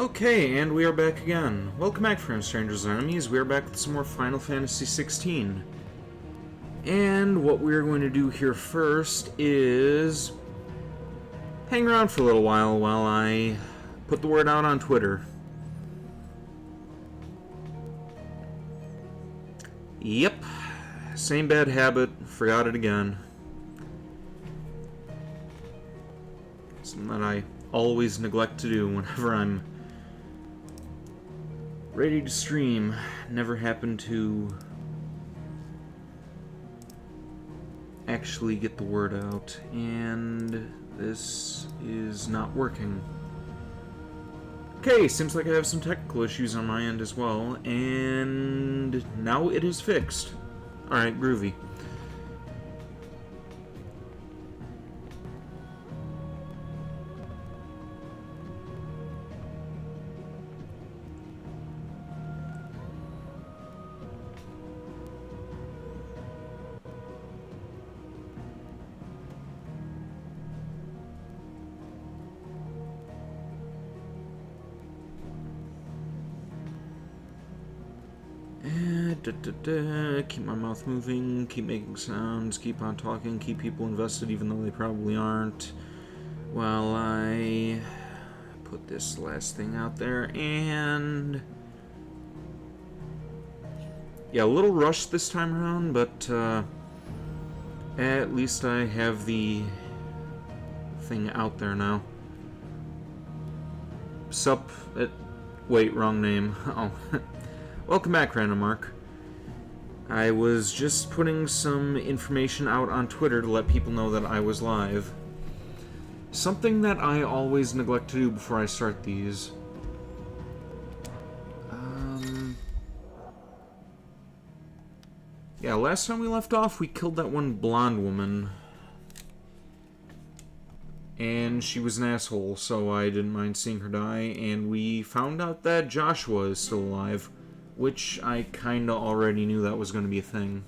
Okay, and we are back again. Welcome back, friends, strangers, and enemies. We are back with some more Final Fantasy XVI. And what we're going to do here first is hang around for a little while I put the word out on Twitter. Yep, same bad habit, forgot it again. Something that I always neglect to do whenever I'm ready to stream. Never happened to actually get the word out, and this is not working. Okay, seems like I have some technical issues on my end as well, and now it is fixed. Alright, groovy. Keep my mouth moving, keep making sounds, keep on talking, keep people invested even though they probably aren't. While I put this last thing out there, and yeah, a little rushed this time around, but at least I have the thing out there now. Sup? Wait, wrong name. Oh. Welcome back, Random Mark. I was just putting some information out on Twitter to let people know that I was live. Something that I always neglect to do before I start these. Yeah, last time we left off, we killed that one blonde woman. And she was an asshole, so I didn't mind seeing her die. And we found out that Joshua is still alive, which I kinda already knew that was gonna be a thing.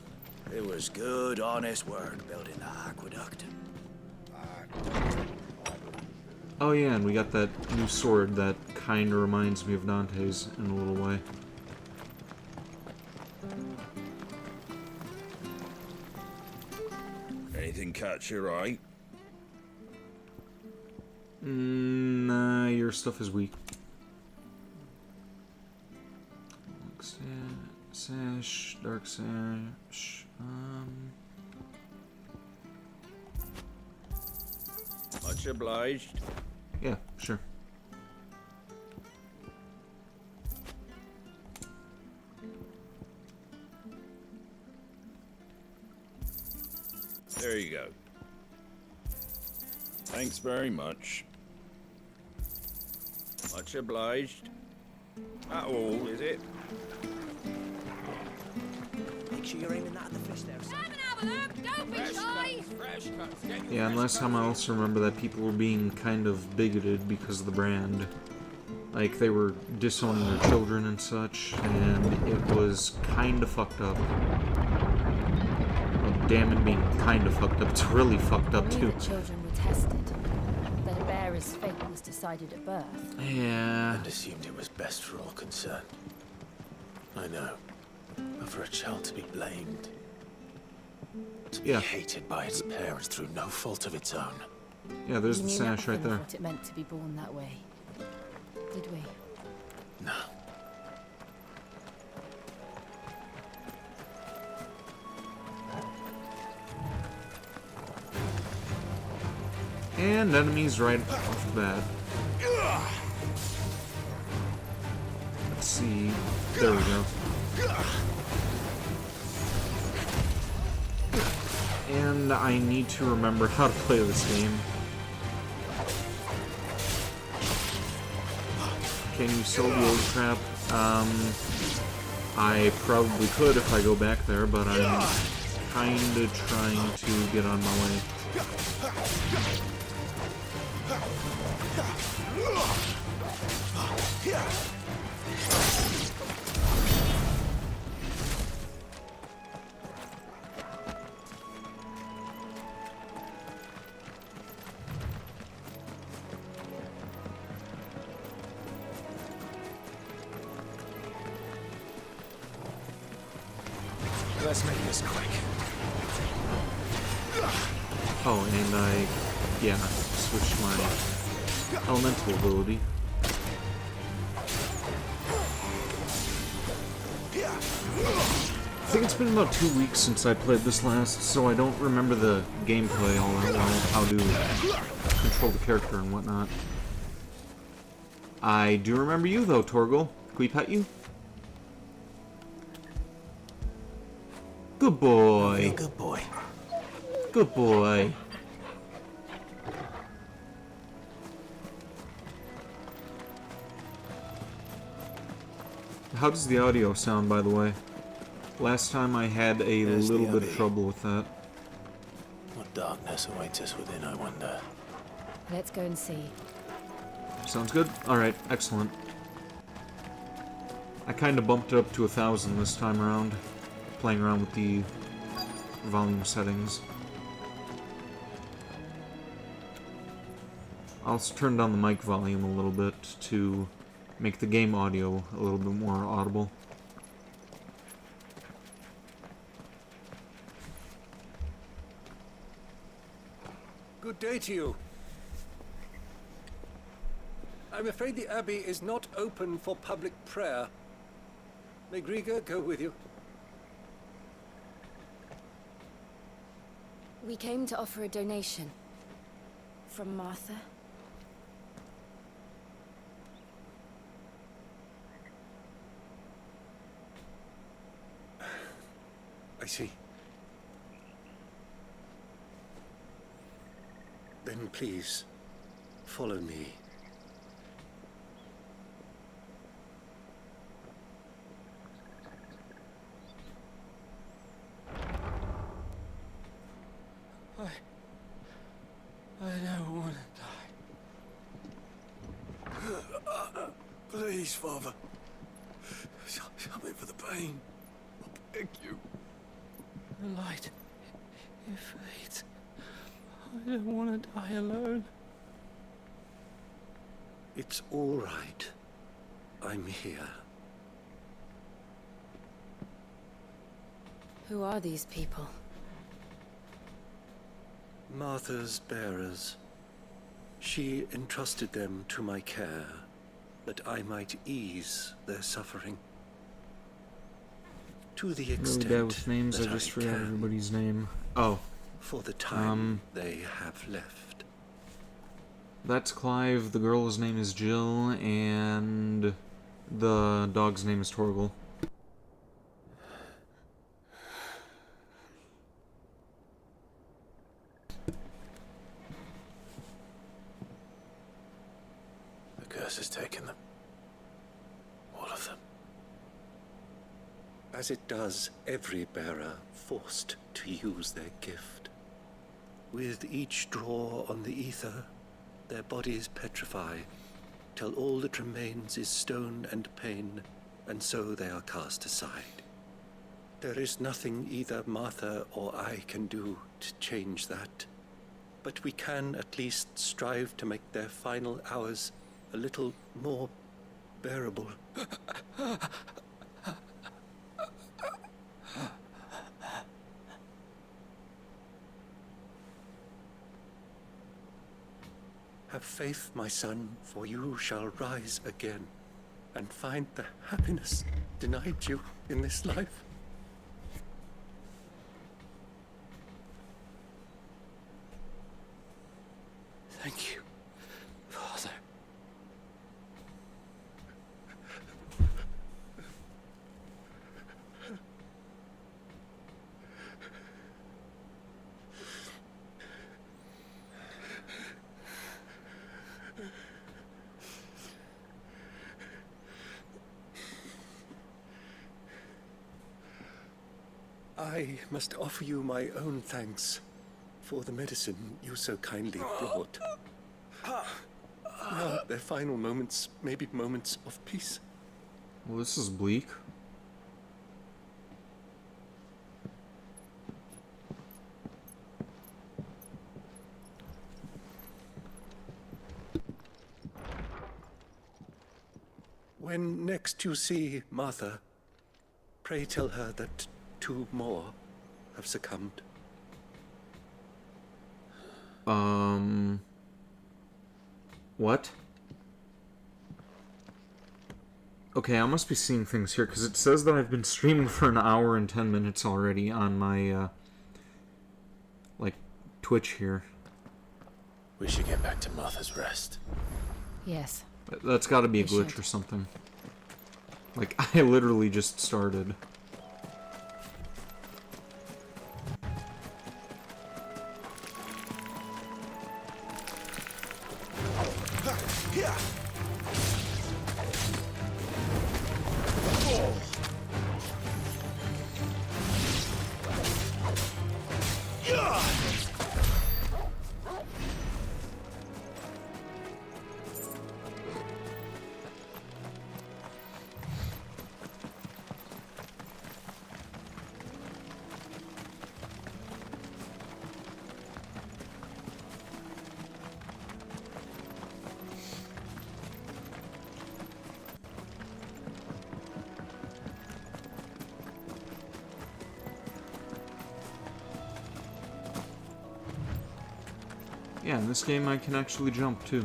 It was good, honest work building the aqueduct. Oh yeah, and we got that new sword that kinda reminds me of Dante's in a little way. Anything catch your eye? Nah, your stuff is weak. Sash, dark sash, Much obliged. yeah, sure. There you go. Thanks very much. Much obliged. That all, is it? Make sure you're aiming that at the fish there. Don't be shy! Yeah, and last time I also remember that people were being kind of bigoted because of the brand. Like, they were disowning their children and such, and it was kinda fucked up. Well, damn it being kinda fucked up, it's really fucked up too. The children were tested. Their bearer's fate was decided at birth. Yeah. And assumed it was best for all concerned. I know. But for a child to be blamed, to be hated by its parents through no fault of its own. Yeah, there's the We knew sash right nothing of there. what it meant to be born that way, did we? No. And enemies right off the bat. Let's see. There we go. And I need to remember how to play this game. Can you sell the old crap? I probably could if I go back there, but I'm kinda trying to get on my way. Let's make this quick. Oh, and yeah, switched my elemental ability. I think it's been about 2 weeks since I played this last, so I don't remember the gameplay all that well, how to control the character and whatnot. I do remember you, though, Torgal. Can we pet you? Good boy. Good boy. Good boy. How does the audio sound, by the way? Last time I had a There's little the bit of Abbey. trouble with that. What darkness awaits us within, I wonder. Let's go and see. Sounds good? Alright, excellent. I kind of bumped it up to 1,000 this time around, playing around with the volume settings. I'll also turn down the mic volume a little bit to make the game audio a little bit more audible. Good day to you. I'm afraid the Abbey is not open for public prayer. May Griga go with you? We came to offer a donation. From Martha. I see. Then please, follow me. I don't want to die. Please, Father. Help me for the pain. I beg you. The light, it fades. I don't want to die alone. It's all right. I'm here. Who are these people? Martha's bearers. She entrusted them to my care, that I might ease their suffering. To the Really extent bad with names, I that just forgot can, everybody's name. Oh, for the time they have left. that's Clive, the girl's name is Jill, and the dog's name is Torgal. The curse has taken them. All of them. As it does every bearer forced to use their gift. With each draw on the ether, their bodies petrify, till all that remains is stone and pain, and so they are cast aside. There is nothing either Martha or I can do to change that, but we can at least strive to make their final hours a little more bearable. Have faith, my son, for you shall rise again and find the happiness denied you in this life. Thank you, Father. I must offer you my own thanks for the medicine you so kindly brought. Now, their final moments may be moments of peace. Well, this is bleak. When next you see Martha, pray tell her that 2 more have succumbed. What? Okay, I must be seeing things here, because it says that I've been streaming for an hour and 10 minutes already on my, like, Twitch here. We should get back to Martha's Rest. Yes. That's gotta be a We glitch should. or something. Like, I literally just started. Yeah, in this game I can actually jump too.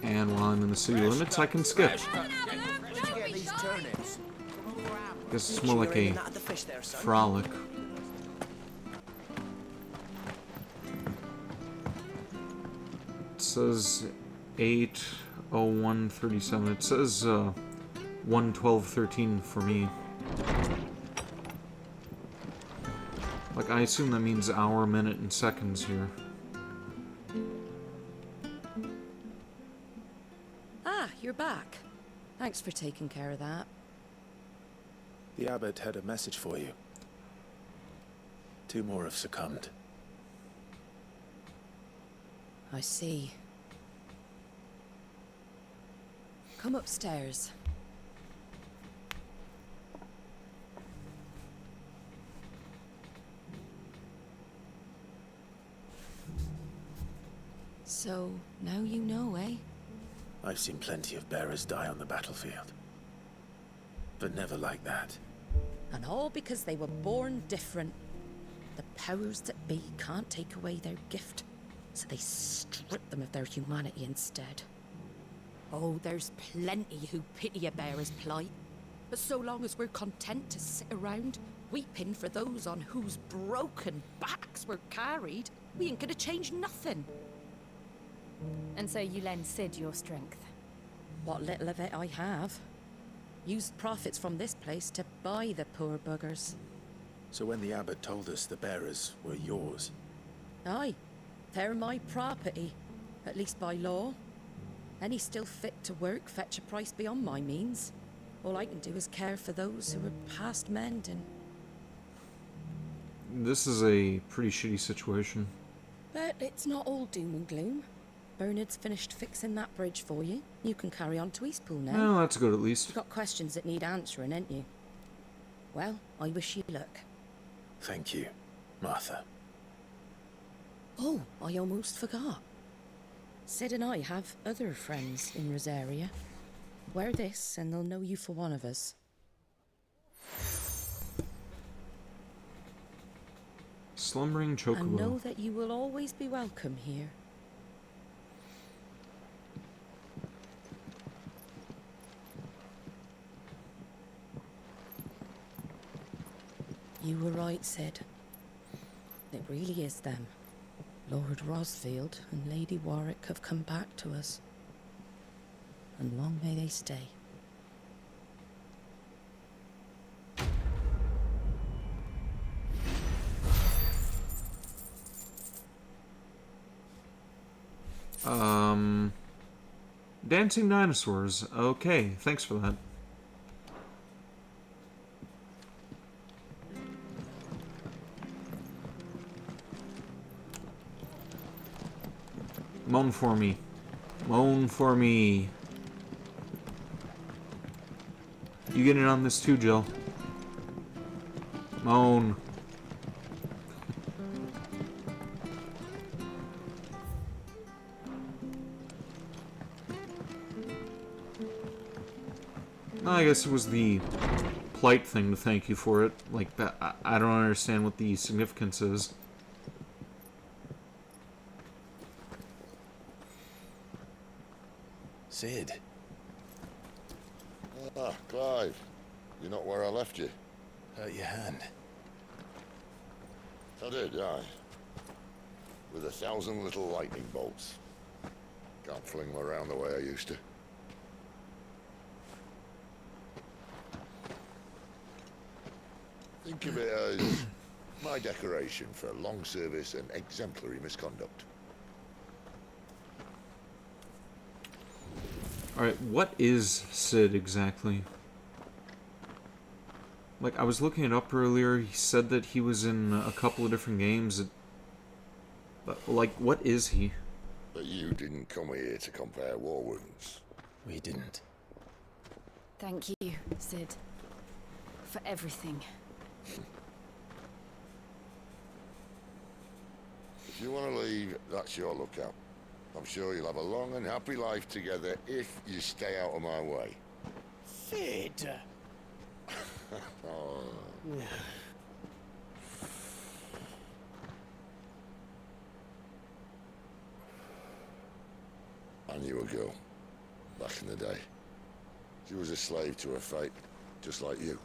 And while I'm in the city limits, I can skip. Guess it's more like a frolic. It says 8:01:37. It says 1:12:13 for me. Like, I assume that means hour, minute, and seconds here. Ah, you're back. Thanks for taking care of that. The abbot had a message for you. 2 more have succumbed. I see. Come upstairs. So, now you know, eh? I've seen plenty of bearers die on the battlefield. But never like that. And all because they were born different. The powers that be can't take away their gift, so they strip them of their humanity instead. Oh, there's plenty who pity a bearer's plight. But so long as we're content to sit around, weeping for those on whose broken backs we're carried, we ain't gonna change nothing. And so you lend Sid your strength. What little of it I have. Used profits from this place to buy the poor buggers. So when the abbot told us the bearers were yours, Aye, they're my property, at least by law. Any still fit to work fetch a price beyond my means. All I can do is care for those who are past mending. This is a pretty shitty situation. But it's not all doom and gloom. Bernard's finished fixing that bridge for you. You can carry on to Eastpool now. Well, that's good at least. You've got questions that need answering, ain't you? Well, I wish you luck. thank you, Martha. Oh, I almost forgot. Sid and I have other friends in Rosaria. Wear this and they'll know you for one of us. Slumbering chocobo. And know that you will always be welcome here. You were right, Sid. It really is them. Lord Rosfield and Lady Warwick have come back to us. And long may they stay. Dancing dinosaurs. Okay, thanks for that. Moan for me. Moan for me. You get in on this too, Jill. Moan. No, I guess it was the polite thing to thank you for it. Like, that, I don't understand what the significance is. Sid. Ah, Clive. You're not where I left you. Hurt your hand. I did, aye. With 1,000 little lightning bolts. Can't fling them around the way I used to. Think of it as my decoration for long service and exemplary misconduct. Alright, what is Sid exactly? Like, I was looking it up earlier, he said that he was in a couple of different games. But, like, what is he? But you didn't come here to compare war wounds. We didn't. Thank you, Sid. For everything. If you want to leave, that's your lookout. I'm sure you'll have a long and happy life together if you stay out of my way. Sid! Oh. I knew a girl, back in the day. She was a slave to her fate, just like you.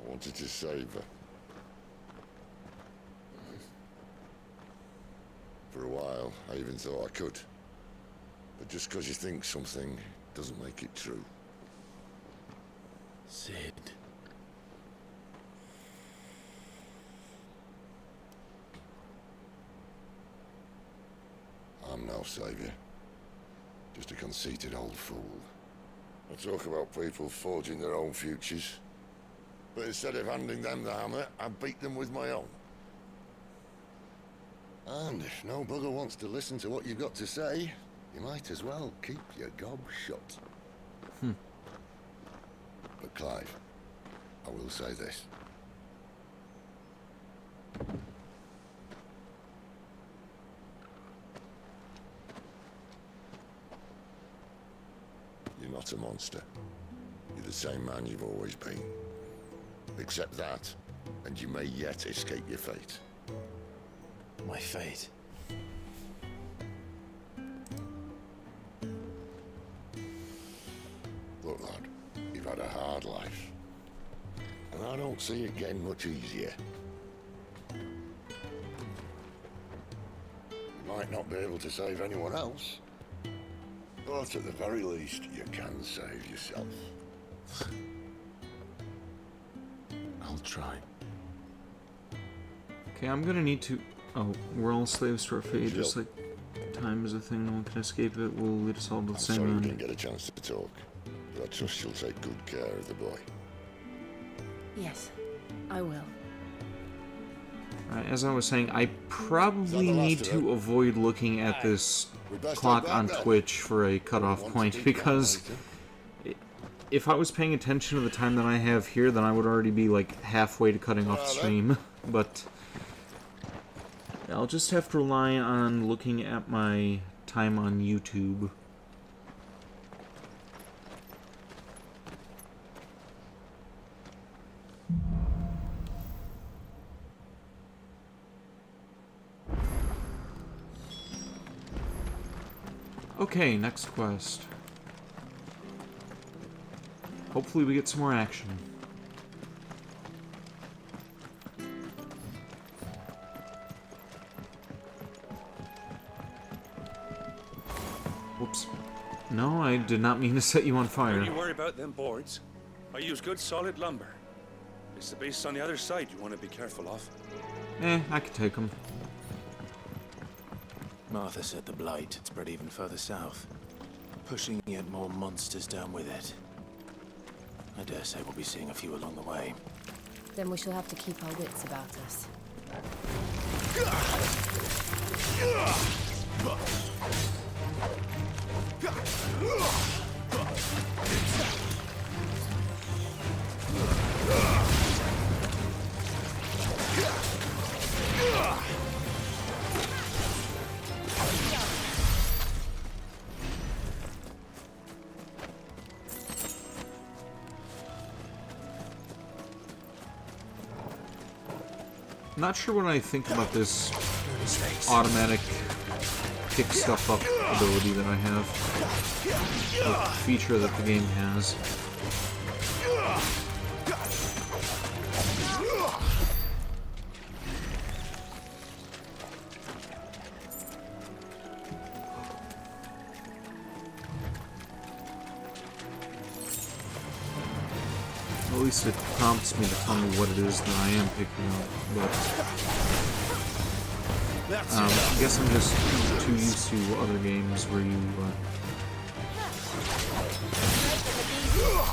I wanted to save her. For a while, I even thought I could. But just because you think something doesn't make it true. Sid. I'm no savior. Just a conceited old fool. I talk about people forging their own futures. But instead of handing them the hammer, I beat them with my own. And if no bugger wants to listen to what you've got to say, you might as well keep your gob shut. But Clive, I will say this. You're not a monster. You're the same man you've always been. Accept that, and you may yet escape your fate. My fate. Look, lad, you've had a hard life. And I don't see it getting much easier. You might not be able to save anyone else, but at the very least, you can save yourself. I'll try. Okay, I'm gonna need to... Oh, we're all slaves to our fate, just like time is a thing, no one can escape it, will lead us all to the I'm same sorry you end. didn't get a chance to talk, but I trust you'll take good care of the boy. Yes, I will. As I was saying, I probably need to avoid looking at this clock on Twitch for a cutoff point, because if I was paying attention to the time that I have here, then I would already be like halfway to cutting off the stream. But I'll just have to rely on looking at my time on YouTube. Okay, next quest. Hopefully we get some more action. Whoops. No, I did not mean to set you on fire. Don't you worry about them boards. I use good solid lumber. It's the beasts on the other side you want to be careful of. I can take them. Martha said the blight had spread even further south, pushing yet more monsters down with it. I dare say we'll be seeing a few along the way. Then we shall have to keep our wits about us. Not sure what I think about this automatic pick stuff up ability that I have. A feature that the game has. At least it prompts me to tell me what it is that I am picking up, but I guess I'm just too used to other games where you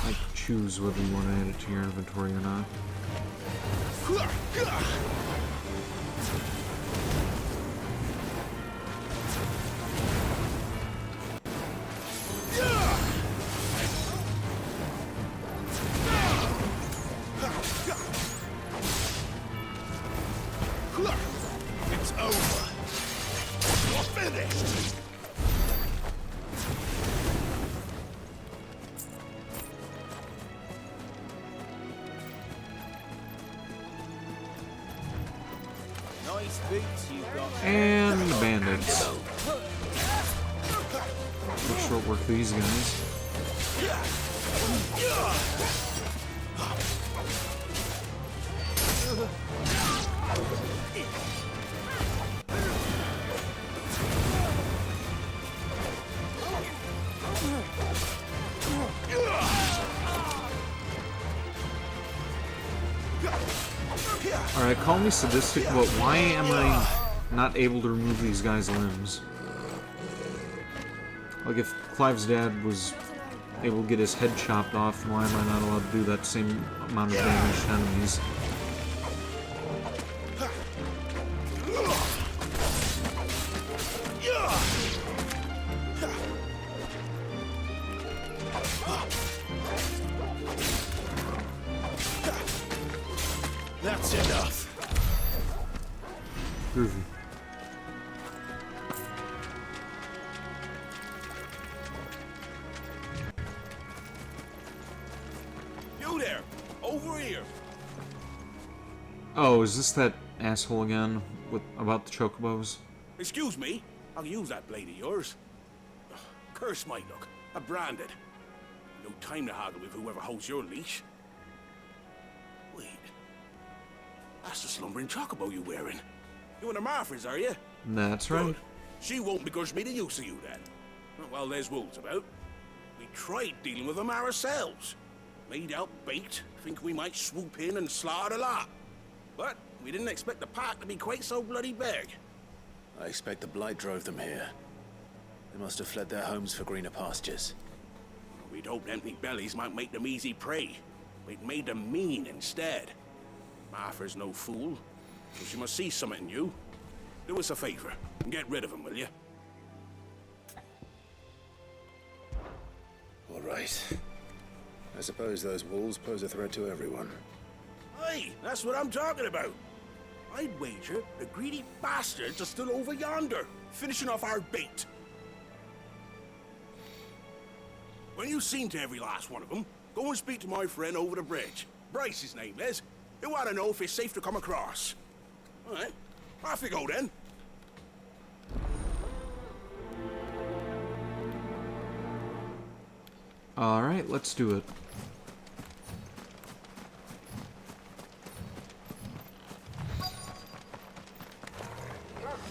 like choose whether you want to add it to your inventory or not. It's over. You're finished. Nice boots you got. And the bandits. What short work these guys. Alright, call me sadistic, but why am I not able to remove these guys' limbs? Like, if Clive's dad was able to get his head chopped off, why am I not allowed to do that same amount of damage to enemies? That's enough. Groovy. You there, over here. Oh, is this that asshole again with about the chocobos? Excuse me, I can use that blade of yours. Curse my luck, I'm branded. No time to haggle with whoever holds your leash. Wait, that's the slumbering chocobo you're wearing. You and the Marfors, are you? That's right. Good. She won't begrudge me the use of you then. Well, there's wolves about. We tried dealing with them ourselves. Made out bait, think we might swoop in and slaughter the lot. But we didn't expect the pack to be quite so bloody big. I expect the blight drove them here. They must have fled their homes for greener pastures. We'd hoped empty bellies might make them easy prey. We'd made them mean instead. Martha's no fool, so she must see something in you. Do us a favor and get rid of them, will you? All right. I suppose those wolves pose a threat to everyone. Aye, that's what I'm talking about. I'd wager the greedy bastards are still over yonder, finishing off our bait. When you've seen to every last one of them, go and speak to my friend over the bridge. Bryce, his name is. He'll want to know if it's safe to come across. All right, off you go then. Alright, let's do it.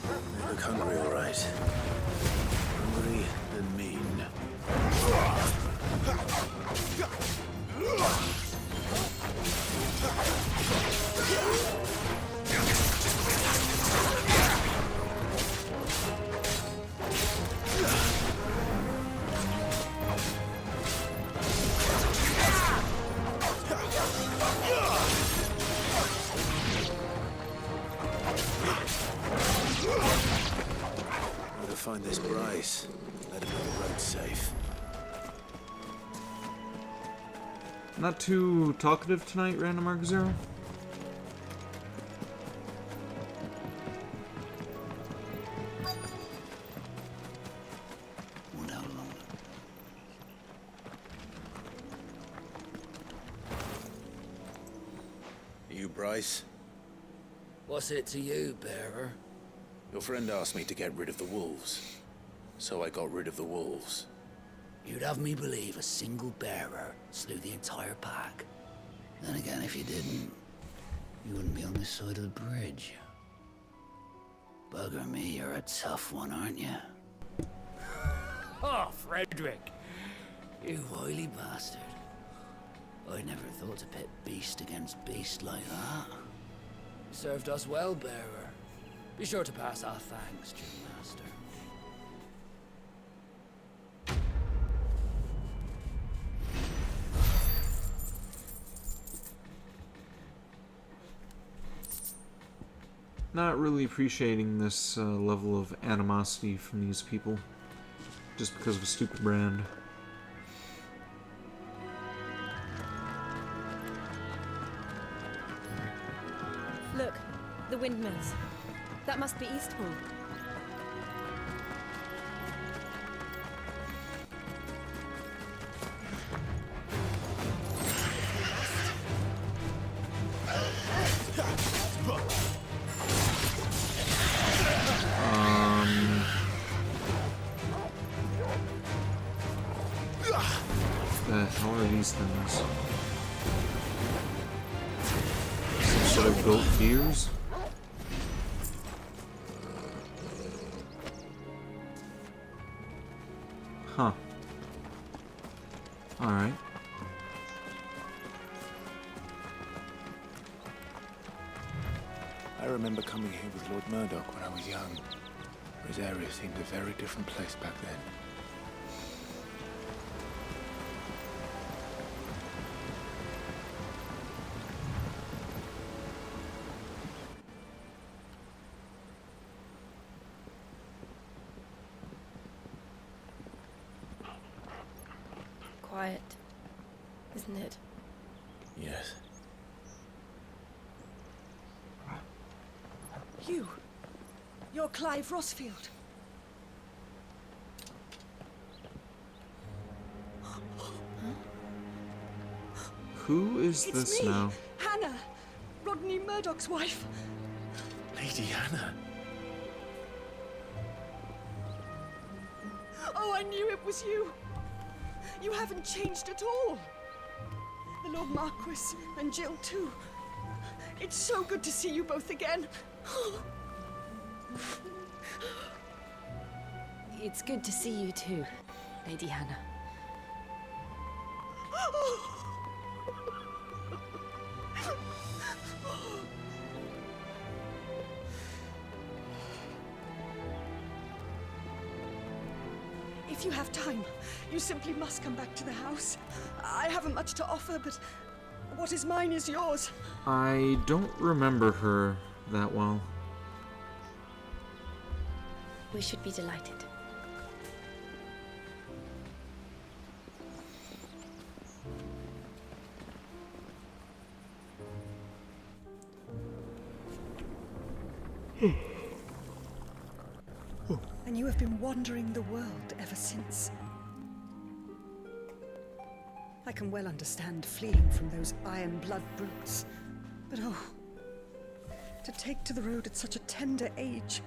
They look hungry, all right. Hungry and mean. find this Bryce. Let him know the road's safe. Not too talkative tonight, Random Mark Zero? You, Bryce? What's it to you, bearer? Your friend asked me to get rid of the wolves. So I got rid of the wolves. You'd have me believe a single bearer slew the entire pack. Then again, if you didn't, you wouldn't be on this side of the bridge. Bugger me, you're a tough one, aren't you? Oh, Frederick. You wily bastard. I never thought to pit beast against beast like that. You served us well, bearer. Be sure to pass our thanks, Jim Master. Not really appreciating this level of animosity from these people, just because of a stupid brand. Look, the windmills. That must be Eastpool. The hell are these things? Some sort of goat fears? Huh. Alright. I remember coming here with Lord Murdoch when I was young. Rosaria seemed a very different place back then. Quiet, isn't it? Yes. You're Clive Rossfield. Who is It's this me, now? Hannah, Rodney Murdoch's wife. Lady Hannah. Oh, I knew it was you. You haven't changed at all. The Lord Marquis and Jill too. It's so good to see you both again. It's good to see you too, Lady Hannah. If you have time, you simply must come back to the house. I haven't much to offer, but what is mine is yours. I don't remember her that well. We should be delighted. And you have been wandering the world ever since. I can well understand fleeing from those iron blood brutes. But oh, to take to the road at such a tender age.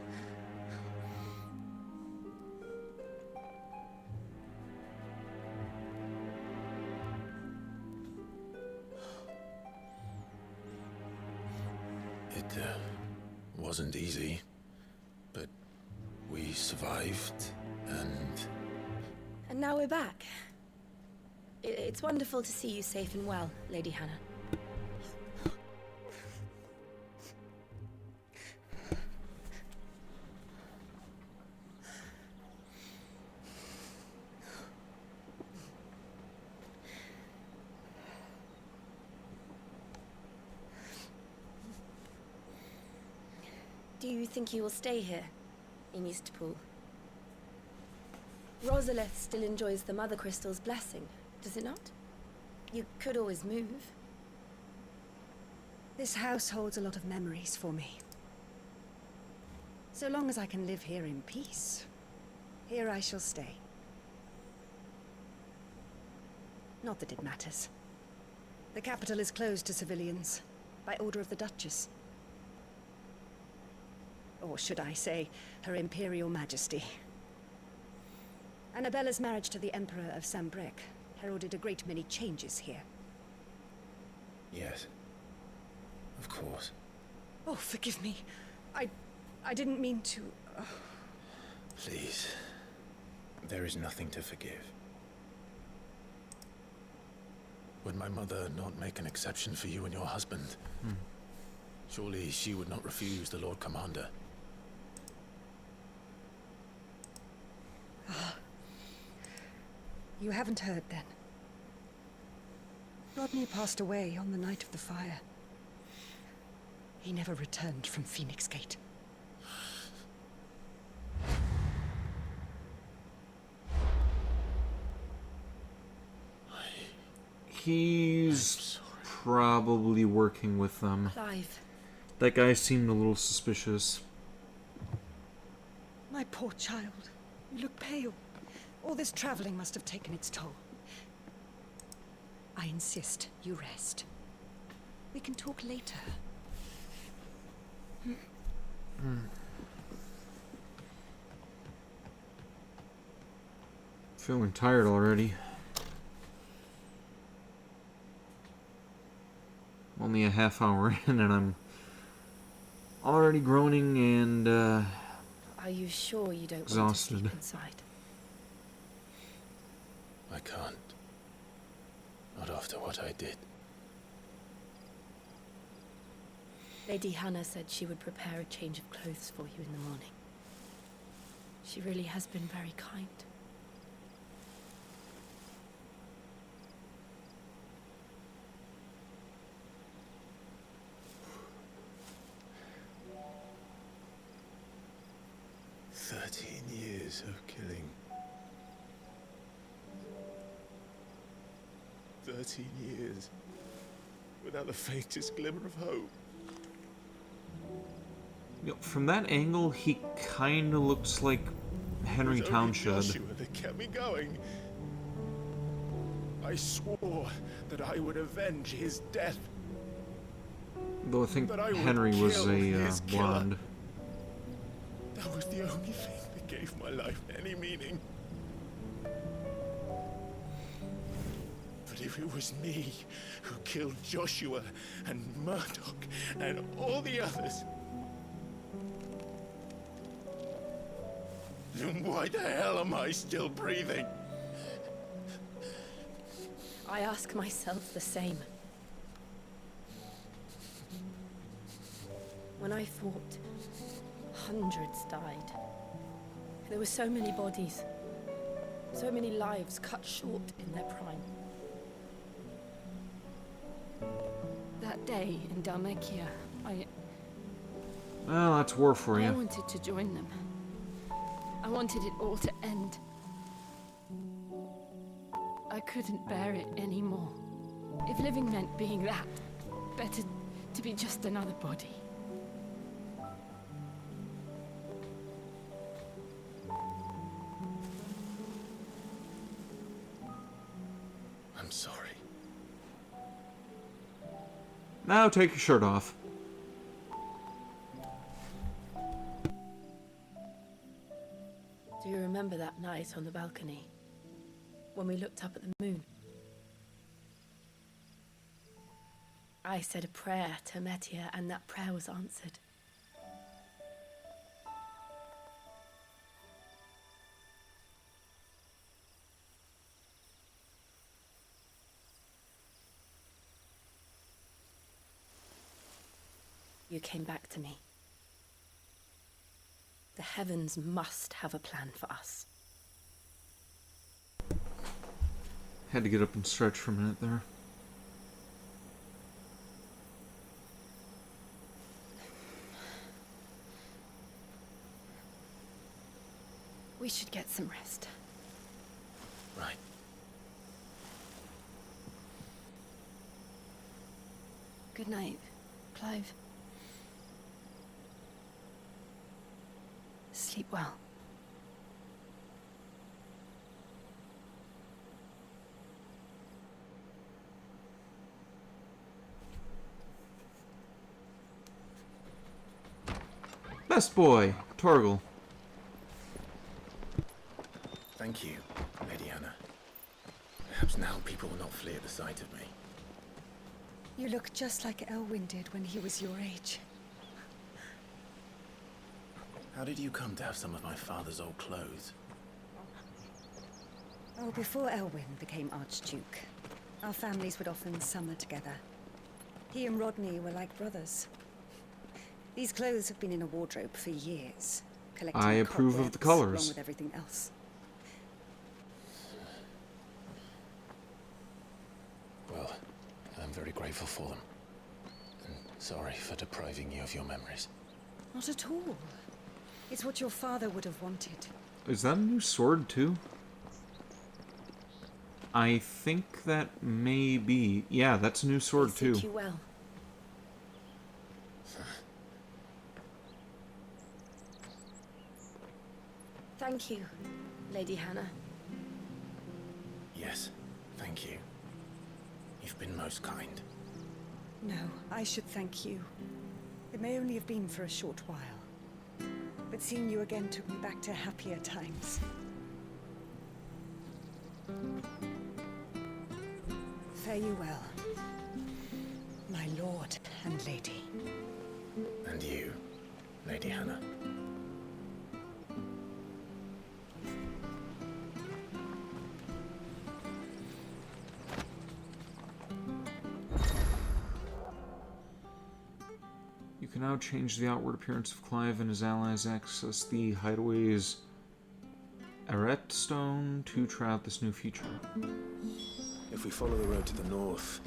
It wasn't easy, but we survived, and And now we're back. It's wonderful to see you safe and well, Lady Hannah. Do you think you will stay here, in Eastpool? Rosalith still enjoys the Mother Crystal's blessing, does it not? You could always move. This house holds a lot of memories for me. So long as I can live here in peace, here I shall stay. Not that it matters. The capital is closed to civilians, by order of the Duchess. Or should I say, Her Imperial Majesty. Annabella's marriage to the Emperor of Sambrec heralded a great many changes here. Yes. Of course. Oh, forgive me. I didn't mean to... Please. There is nothing to forgive. Would my mother not make an exception for you and your husband? Surely she would not refuse the Lord Commander. You haven't heard, then. Rodney passed away on the night of the fire. He never returned from Phoenix Gate. He's probably working with them. Clive. That guy seemed a little suspicious. My poor child. You look pale. All this traveling must have taken its toll. I insist you rest. We can talk later. Feeling tired already. Only a half hour in and I'm already groaning and Are you sure you don't want to sleep exhausted. inside? I can't. Not after what I did. Lady Hannah said she would prepare a change of clothes for you in the morning. She really has been very kind. Years of killing. 13 years. Without the faintest glimmer of hope. You know, from that angle, he kind of looks like Henry It was only Townshend. Joshua that kept me going. I swore that I would avenge his death. Though I think That I would Henry was kill a his killer. blonde. That was the only thing that gave my life any meaning. But if it was me who killed Joshua and Murdoch and all the others, then why the hell am I still breathing? I ask myself the same. When I fought, hundreds died. There were so many bodies, so many lives cut short in their prime. That day in Dalmekia, Well, that's war for I you. wanted to join them. I wanted it all to end. I couldn't bear it anymore. If living meant being that, better to be just another body. I'm sorry. Now take your shirt off. Do you remember that night on the balcony? When we looked up at the moon? I said a prayer to Metia, and that prayer was answered. You came back to me. The heavens must have a plan for us. Had to get up and stretch for a minute there. We should get some rest. Right. Good night, Clive. Sleep well. Best boy, Torgal. Thank you, Lady Hannah. Perhaps now people will not flee at the sight of me. You look just like Elwyn did when he was your age. How did you come to have some of my father's old clothes? Oh, before Elwyn became Archduke, our families would often summer together. He and Rodney were like brothers. These clothes have been in a wardrobe for years, collecting I approve of the colors. along with everything else. Well, I'm very grateful for them. And sorry for depriving you of your memories. Not at all. It's what your father would have wanted. Is that a new sword, too? I think that may be... Yeah, that's a new sword, too. Seek you well. Thank you, Lady Hannah. Yes, thank you. You've been most kind. No, I should thank you. It may only have been for a short while, but seeing you again took me back to happier times. Fare you well, my lord and lady. And you, Lady Hannah. You can now change the outward appearance of Clive and his allies, access the hideaway's Arete Stone to try out this new feature. If we follow the road to the north,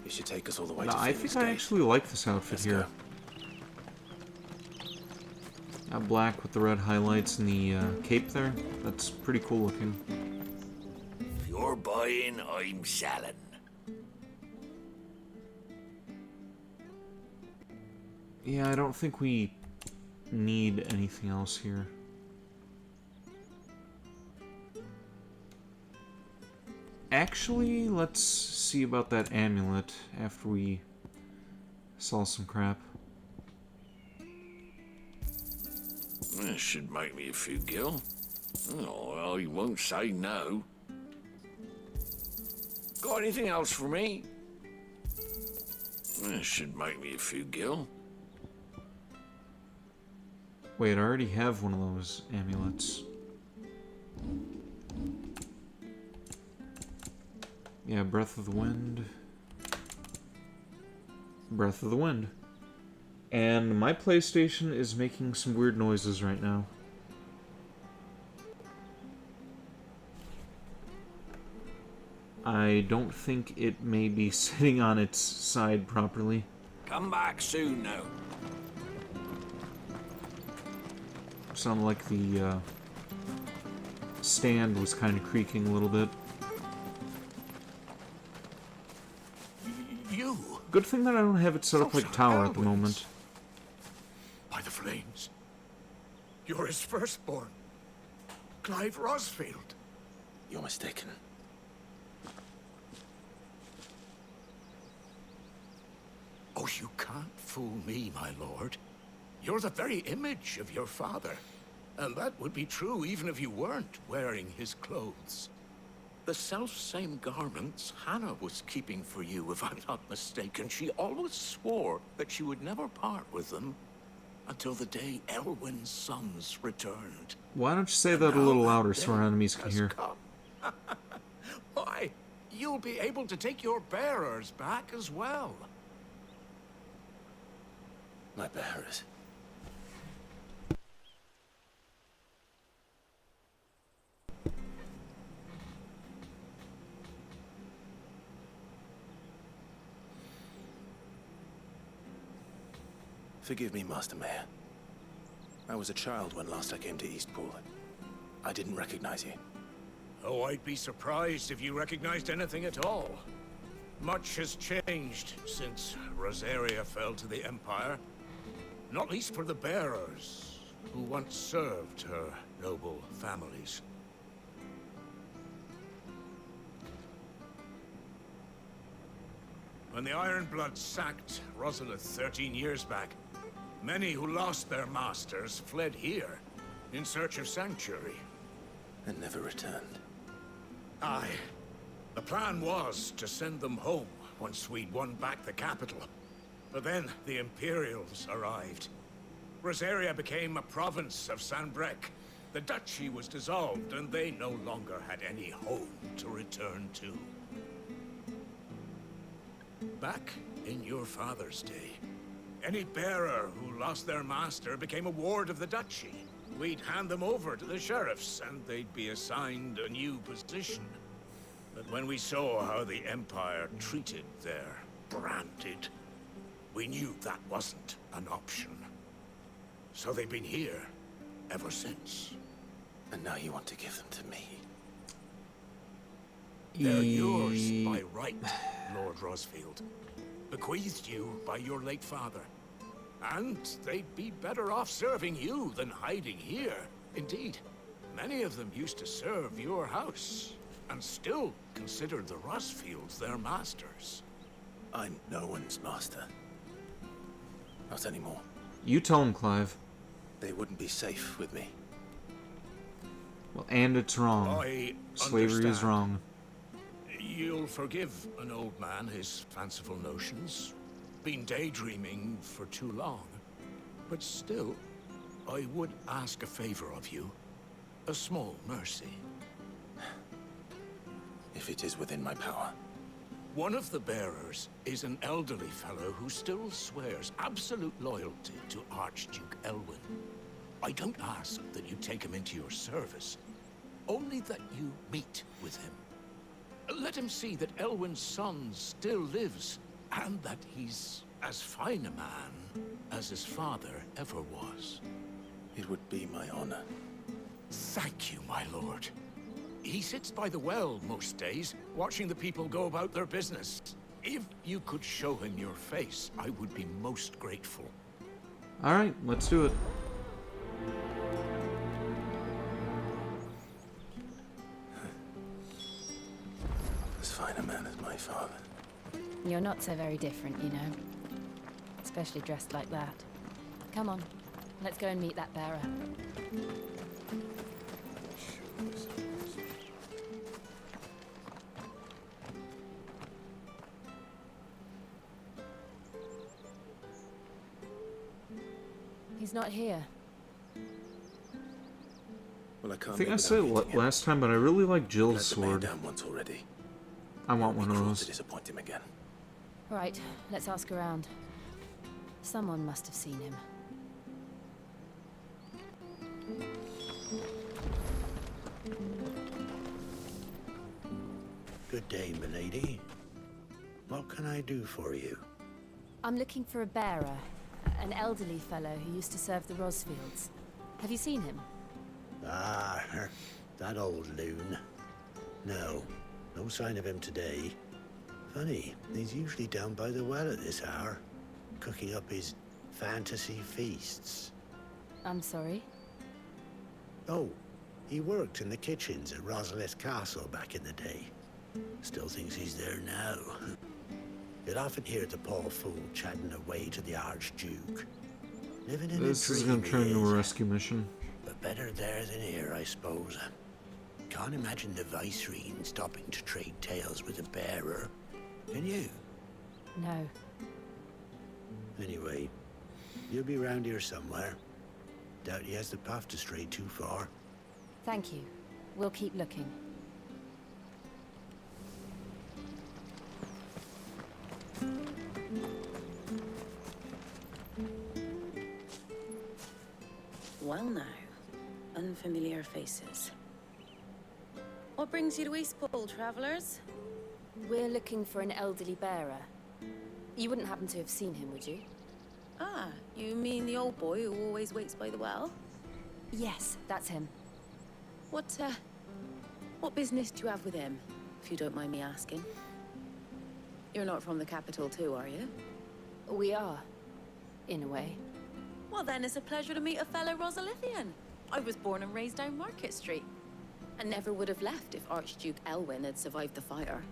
it should take us all the way to I Phoenix think I Gate. actually like this outfit Let's here. That black with the red highlights and the cape there, that's pretty cool looking. If you're buying, I'm selling. Yeah, I don't think we need anything else here. Actually, let's see about that amulet after we saw some crap. This should make me a few gil. Oh, I won't say no. Got anything else for me? This should make me a few gil. Wait, I already have one of those amulets. Yeah, Breath of the Wind. Breath of the Wind. And my PlayStation is making some weird noises right now. I don't think it may be sitting on its side properly. Come back soon now. Sounded like the stand was kind of creaking a little bit. You? Good thing that I don't have it set up like a tower at the moment. By the flames. You're his firstborn. Clive Rosfield. You're mistaken. Oh, you can't fool me, my lord. You're the very image of your father. And that would be true even if you weren't wearing his clothes. The self-same garments Hannah was keeping for you, if I'm not mistaken. She always swore that she would never part with them until the day Elwyn's sons returned. Why don't you say that a little louder so our enemies can hear? Why, you'll be able to take your bearers back as well. My bearers. Forgive me, Master Mayor. I was a child when last I came to Eastpool. I didn't recognize you. Oh, I'd be surprised if you recognized anything at all. Much has changed since Rosaria fell to the Empire. Not least for the bearers, who once served her noble families. When the Ironbloods sacked Rosalith 13 years back, many who lost their masters fled here in search of sanctuary. And never returned. Aye. The plan was to send them home once we'd won back the capital. But then the Imperials arrived. Rosaria became a province of Sanbreque. The duchy was dissolved, and they no longer had any home to return to. Back in your father's day, any bearer who lost their master became a ward of the duchy. We'd hand them over to the sheriffs, and they'd be assigned a new position. But when we saw how the Empire treated their branded, we knew that wasn't an option. So they've been here ever since. And now you want to give them to me? They're yours by right, Lord Rosfield. Bequeathed you by your late father. And they'd be better off serving you than hiding here. Indeed, many of them used to serve your house, and still considered the Rosfields their masters. I'm no one's master. Not anymore. You tell him, Clive. They wouldn't be safe with me. Well, and it's wrong. Slavery is wrong. You'll forgive an old man his fanciful notions. Been daydreaming for too long. But still, I would ask a favor of you. A small mercy. If it is within my power. One of the bearers is an elderly fellow who still swears absolute loyalty to Archduke Elwyn. I don't ask that you take him into your service, only that you meet with him. Let him see that Elwyn's son still lives, and that he's as fine a man as his father ever was. It would be my honor. Thank you, my lord. He sits by the well most days, watching the people go about their business. If you could show him your face, I would be most grateful. Alright, let's do it. As fine a man as my father. You're not so very different, you know. Especially dressed like that. Come on, let's go and meet that bearer. He's not here. Well, I can't. I think I said it last time, but I really like Jill's sword. Down once already. I want one of those. To disappoint him again. Right, let's ask around. Someone must have seen him. Good day, milady. What can I do for you? I'm looking for a bearer. An elderly fellow who used to serve the Rosfields. Have you seen him? Ah, that old loon. No sign of him today. Funny, he's usually down by the well at this hour, cooking up his fantasy feasts. I'm sorry? Oh, he worked in the kitchens at Rosalith Castle back in the day. Still thinks he's there now. You'd often hear the poor fool chatting away to the Archduke. Living in a dream. This is going to turn into a rescue mission. But better there than here, I suppose. Can't imagine the Viceroy stopping to trade tales with a bearer. Can you? No. Anyway, you'll be round here somewhere. Doubt he has the path to stray too far. Thank you. We'll keep looking. Well now, unfamiliar faces. What brings you to Eastpool, travelers? We're looking for an elderly bearer. You wouldn't happen to have seen him, would you? Ah, you mean the old boy who always waits by the well? Yes, that's him. What What business do you have with him, if you don't mind me asking? You're not from the capital too, are you? We are, in a way. Well then, it's a pleasure to meet a fellow Rosalithian. I was born and raised down Market Street. And never would have left if Archduke Elwyn had survived the fire.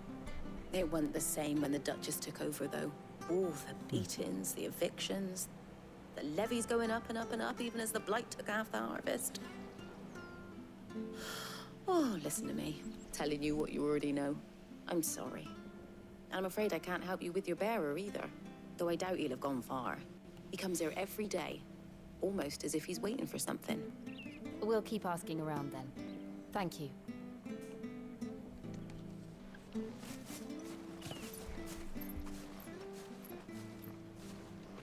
It wasn't the same when the Duchess took over, though. Oh, the beatings, the evictions, the levies going up and up and up, even as the blight took half the harvest. Oh, listen to me, telling you what you already know. I'm sorry. And I'm afraid I can't help you with your bearer either, though I doubt he'll have gone far. He comes here every day, almost as if he's waiting for something. We'll keep asking around then. Thank you.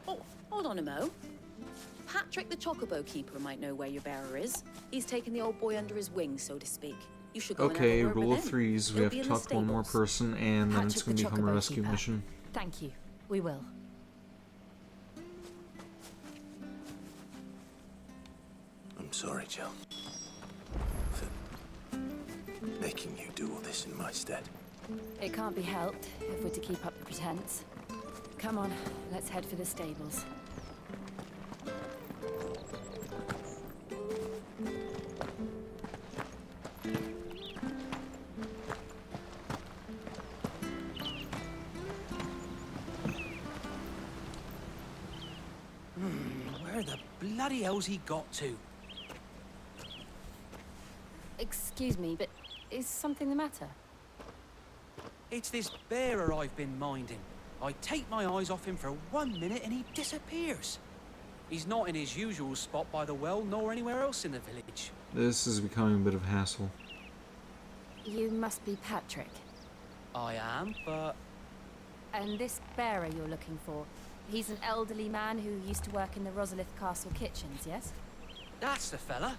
Oh, hold on a mo. Patrick the Chocobo Keeper might know where your bearer is. He's taken the old boy under his wing, so to speak. You should go Okay, and have a word rule with of him. threes. We He'll have be to in the talk to one more stables. person, and then it's Patrick going to the become a Chocobo rescue Keeper. mission. Thank you. We will. I'm sorry, Jill. For making you do all this in my stead. It can't be helped if we're to keep up the pretense. Come on, let's head for the stables. Where the bloody hell's he got to? Excuse me, but is something the matter? It's this bearer I've been minding. I take my eyes off him for 1 minute and he disappears. He's not in his usual spot by the well, nor anywhere else in the village. This is becoming a bit of a hassle. You must be Patrick. I am, but... And this bearer you're looking for, he's an elderly man who used to work in the Rosalith Castle kitchens, yes? That's the fella.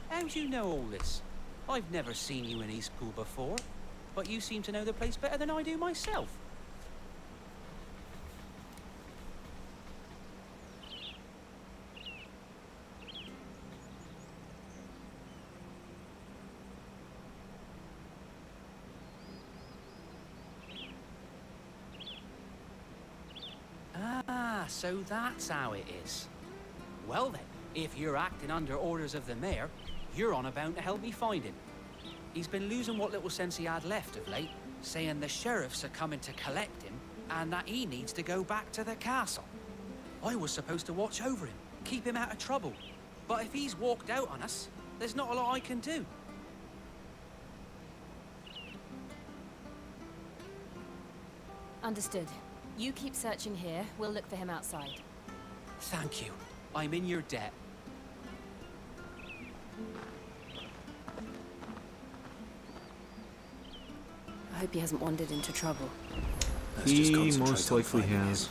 How do you know all this? I've never seen you in Eastpool before, but you seem to know the place better than I do myself. Ah, so that's how it is. Well then, if you're acting under orders of the mayor, you're on about to help me find him. He's been losing what little sense he had left of late, saying the sheriffs are coming to collect him, and that he needs to go back to the castle. I was supposed to watch over him, keep him out of trouble. But if he's walked out on us, there's not a lot I can do. Understood. You keep searching here, we'll look for him outside. Thank you. I'm in your debt. I hope he hasn't wandered into trouble. He most likely has.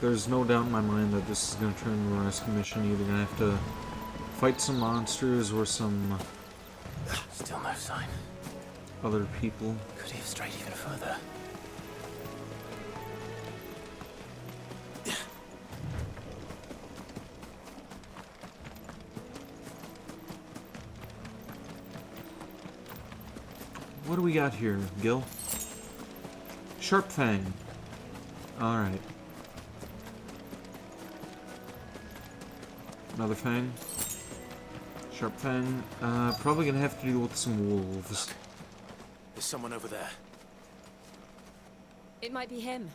There's no doubt in my mind that this is going to turn into a rescue mission. Either going to have to fight some monsters or some Still no sign. other people. Could he have strayed even further? What do we got here, Gil? Sharp Fang. Alright. Another Fang. Sharp Fang. Probably gonna have to deal with some wolves. Look, there's someone over there. It might be him.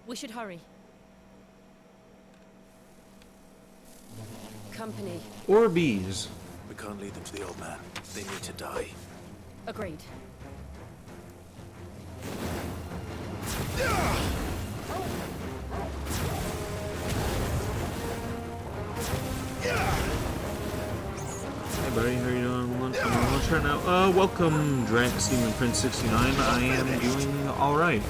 We should hurry. Company. Or bees. We can't lead them to the old man. They need to die. Agreed. Hey buddy, how you doing? Lunch right now. Welcome, Drax Demon Prince 69. I am doing alright.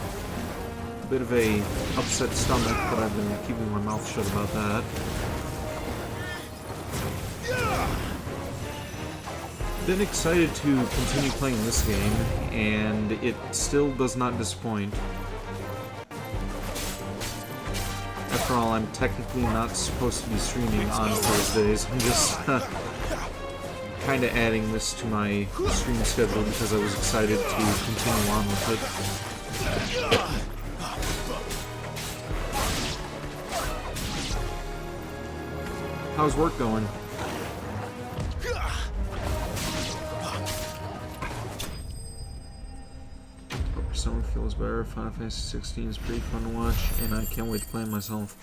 Bit of a upset stomach, but I've been keeping my mouth shut about that. Been excited to continue playing this game, and it still does not disappoint. After all, I'm technically not supposed to be streaming on Thursdays. I'm just kind of adding this to my stream schedule because I was excited to continue on with it. How's work going? Persona feels better. Final Fantasy 16 is pretty fun to watch, and I can't wait to play it myself.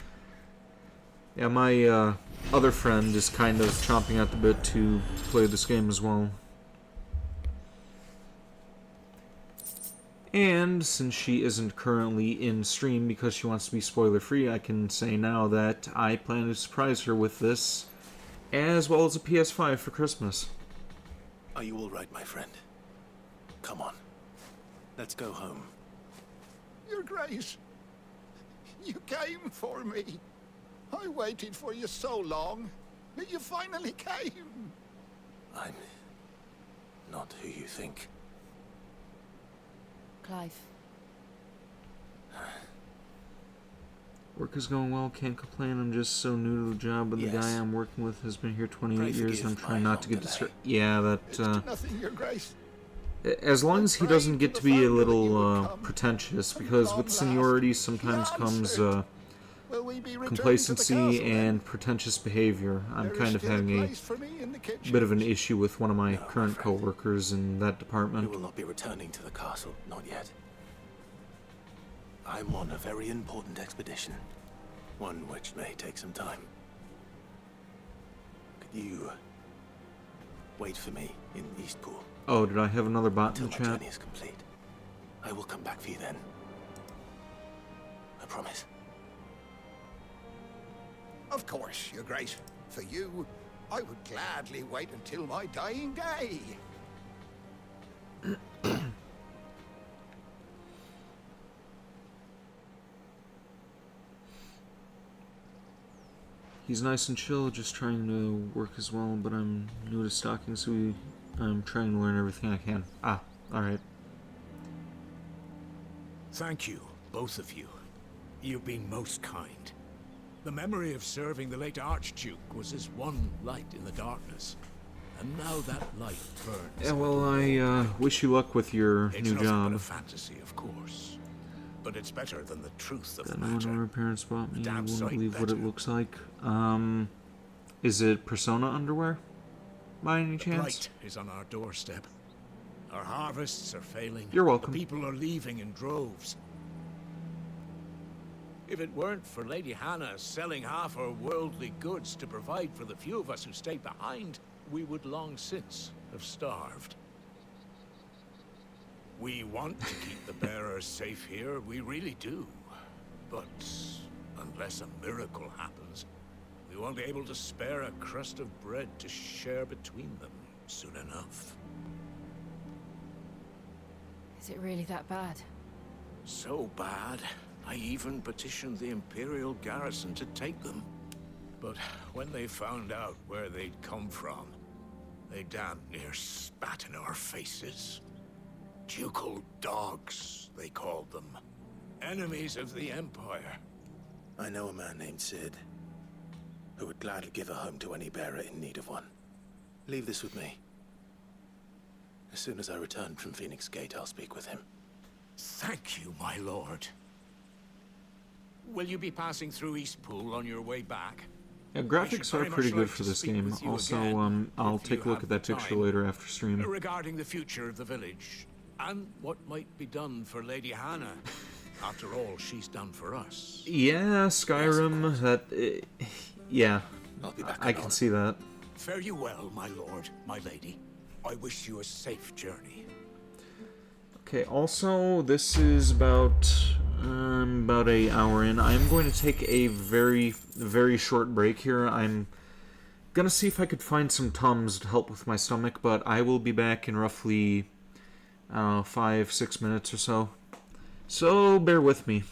Yeah, my other friend is kind of chomping at the bit to play this game as well. And since she isn't currently in stream because she wants to be spoiler-free, I can say now that I plan to surprise her with this, as well as a PS5 for Christmas. Are you all right, my friend? Come on. Let's go home. Your Grace, you came for me. I waited for you so long. You finally came. I'm not who you think. Clive. Work is going well, can't complain. I'm just so new to the job, and the guy I'm working with has been here 28 years, and I'm trying not to get distracted. Yeah, that, Nothing, Your Grace. as long as he doesn't get to be a little pretentious, because with seniority sometimes comes complacency and pretentious behavior. I'm kind of having a bit of an issue with one of my current co-workers in that department. You will not be returning to the castle, not yet. I'm on a very important expedition, one which may take some time. Could you wait for me in Eastpool? Oh, did I have another bot in the Until my chat? journey is complete. I will come back for you then. I promise. Of course, Your Grace. For you, I would gladly wait until my dying day. He's nice and chill, just trying to work as well, but I'm new to stalking, so I'm trying to learn everything I can. Ah, alright. Thank you, both of you. You've been most kind. The memory of serving the late Archduke was as one light in the darkness. And now that light burns. Yeah, well, I wish you luck with your It's new nothing but job. a fantasy, of course. But it's better than the truth of the Got no one matter. when my parents bought me. You Damn won't sight believe what better. it looks like. Is it Persona underwear? By any The chance? blight is on our doorstep. Our harvests are failing. You're welcome. The people are leaving in droves. If it weren't for Lady Hannah selling half her worldly goods to provide for the few of us who stayed behind, we would long since have starved. We want to keep the bearers safe here, we really do. But unless a miracle happens, we won't be able to spare a crust of bread to share between them soon enough. Is it really that bad? So bad, I even petitioned the Imperial garrison to take them. But when they found out where they'd come from, they damn near spat in our faces. Ducal dogs, they called them. Enemies of the Empire. I know a man named Sid, who would gladly give a home to any bearer in need of one. Leave this with me. As soon as I return from Phoenix Gate, I'll speak with him. Thank you, my lord. Will you be passing through Eastpool on your way back? Yeah, graphics are pretty good for this game. Also, I'll take a look at that picture later after stream. Regarding the future of the village, and what might be done for Lady Hannah. After all she's done for us. Yeah, Skyrim, yeah, I'll be back I can see that. Fare you well, my lord, my lady. I wish you a safe journey. Okay, also, this is about an hour in. I'm going to take a very, very short break here. I'm gonna see if I could find some Tums to help with my stomach, but I will be back in roughly, 5-6 minutes or so. So, bear with me.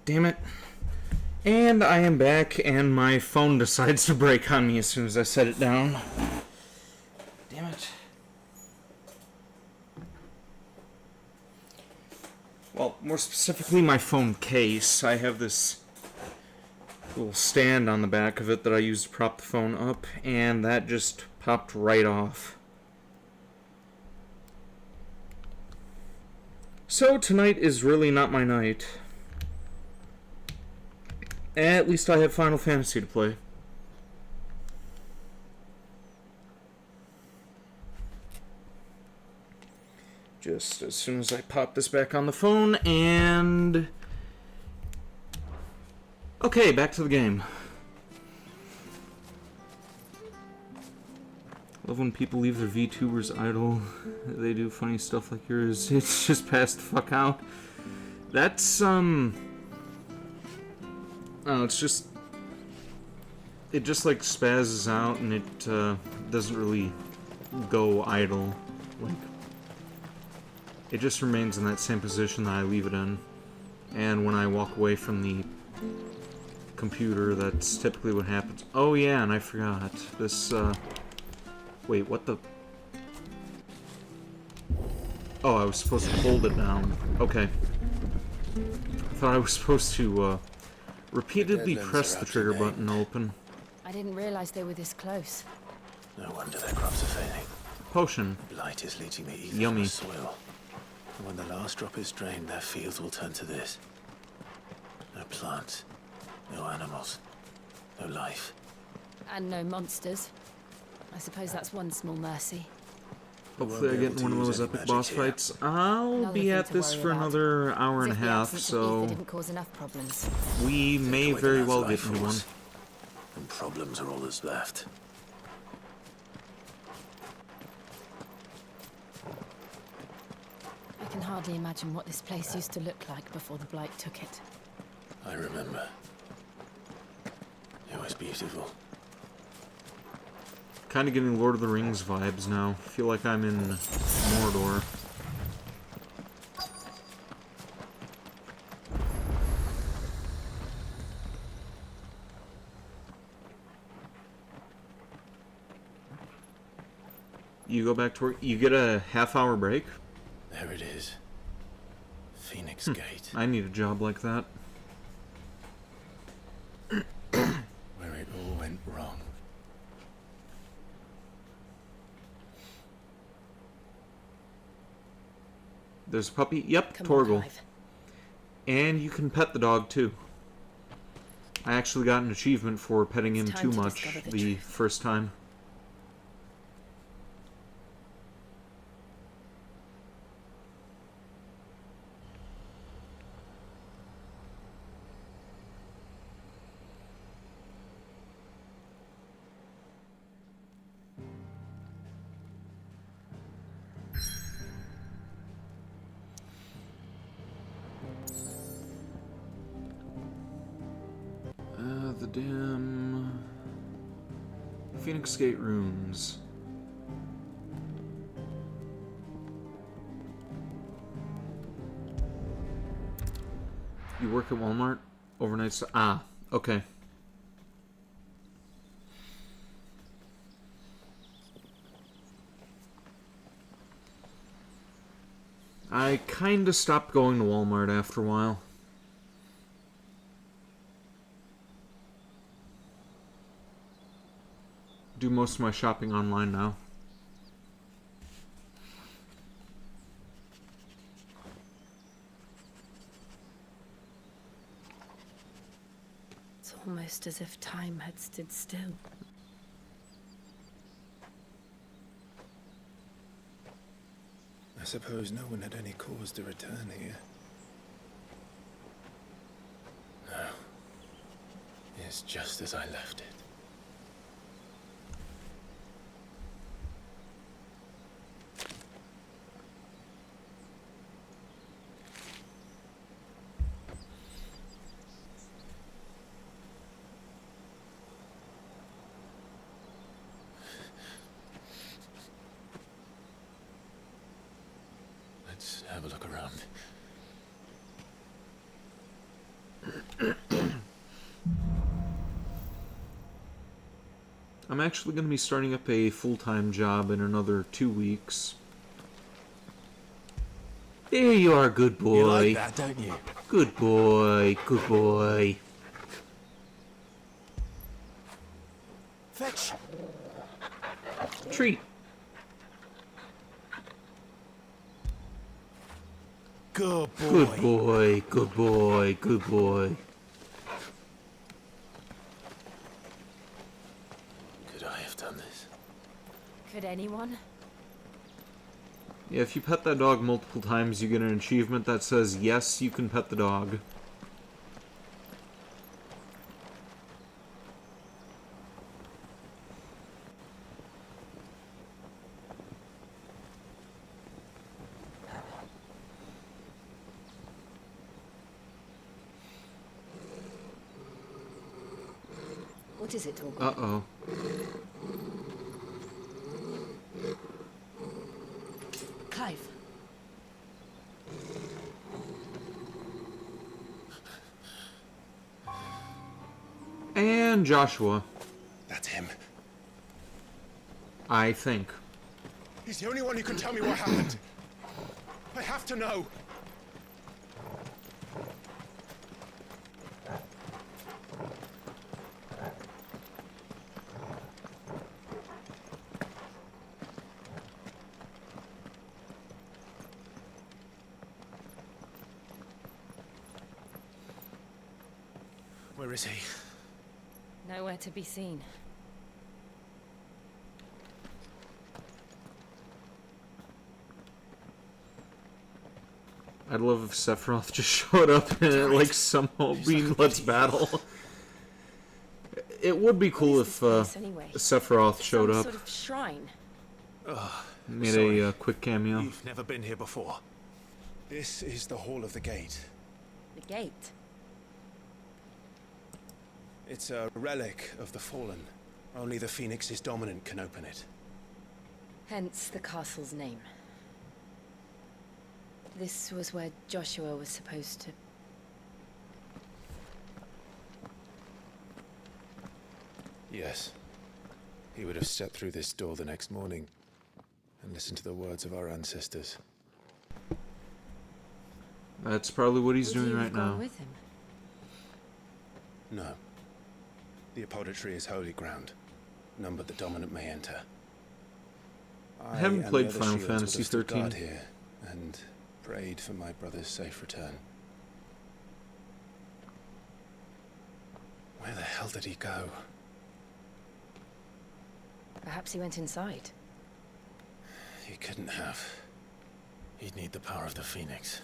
Damn it. And I am back, and my phone decides to break on me as soon as I set it down. Damn it. Well, more specifically, my phone case. I have this little stand on the back of it that I use to prop the phone up, and that just popped right off. So tonight is really not my night. At least I have Final Fantasy to play. Just as soon as I pop this back on the phone, and... Okay, back to the game. Love when people leave their VTubers idle. They do funny stuff like yours. It's just passed the fuck out. That's, oh, it's just... It just, like, spazzes out, and it, doesn't really go idle. Like, it just remains in that same position that I leave it in. And when I walk away from the computer, that's typically what happens. Oh yeah, and I forgot. This, wait, what the... Oh, I was supposed to hold it down. Okay. I thought I was supposed to, repeatedly press the trigger button to open. I didn't realize they were this close. No wonder their crops are failing. Potion. Blight is leaching the ether Yummy. from the soil. And when the last drop is drained, their fields will turn to this. No plants, no animals, no life. And no monsters. I suppose that's one small mercy. Hopefully I get in one of those epic boss fights. I'll be at this for another hour and a half, so didn't cause enough problems. we may very well get into one. And problems are all that's left. I can hardly imagine what this place used to look like before the Blight took it. I remember. It was beautiful. Kind of getting Lord of the Rings vibes now. Feel like I'm in Mordor. You go back to work. You get a half-hour break? There it is. Phoenix Gate. I need a job like that. Where it all went wrong. There's a puppy. Yep, Come Torgal. on, Clive. And you can pet the dog, too. I actually got an achievement for petting him It's too time to much discover the the truth. first time. The damn Phoenix Gate runes. You work at Walmart overnight? Ah, okay. I kinda stopped going to Walmart after a while. Do most of my shopping online now. It's almost as if time had stood still. I suppose no one had any cause to return here. No. It's just as I left it. Let's have a look around. I'm actually going to be starting up a full-time job in another 2 weeks. There you are, good boy. You like that, don't you? Good boy, good boy. Fetch. Treat. Good boy. Good boy, good boy, good boy. Could I have done this? Could anyone? Yeah, if you pet that dog multiple times, you get an achievement that says, yes, you can pet the dog. What is it, Torgal? Uh-oh. Clive. And Joshua, That's him. I think. He's the only one who can tell me what happened. I have to know. Where is he? Nowhere to be seen. I'd love if Sephiroth just showed up and like somehow being let's battle. It would be cool if Sephiroth showed Some up. sort of shrine. Made a quick cameo. You've never been here before. This is the Hall of the Gate. The gate. It's a relic of the Fallen. Only the Phoenix's dominant can open it. Hence the castle's name. This was where Joshua was supposed to... Yes. He would have stepped through this door the next morning and listened to the words of our ancestors. That's probably what he's Would doing you have right gone now. with him? No. The apodatory is holy ground. None but the dominant may enter. I haven't and played the other Final shields would Fantasy have stood 13. guard here and prayed for my brother's safe return. Where the hell did he go? Perhaps he went inside. He couldn't have. He'd need the power of the Phoenix.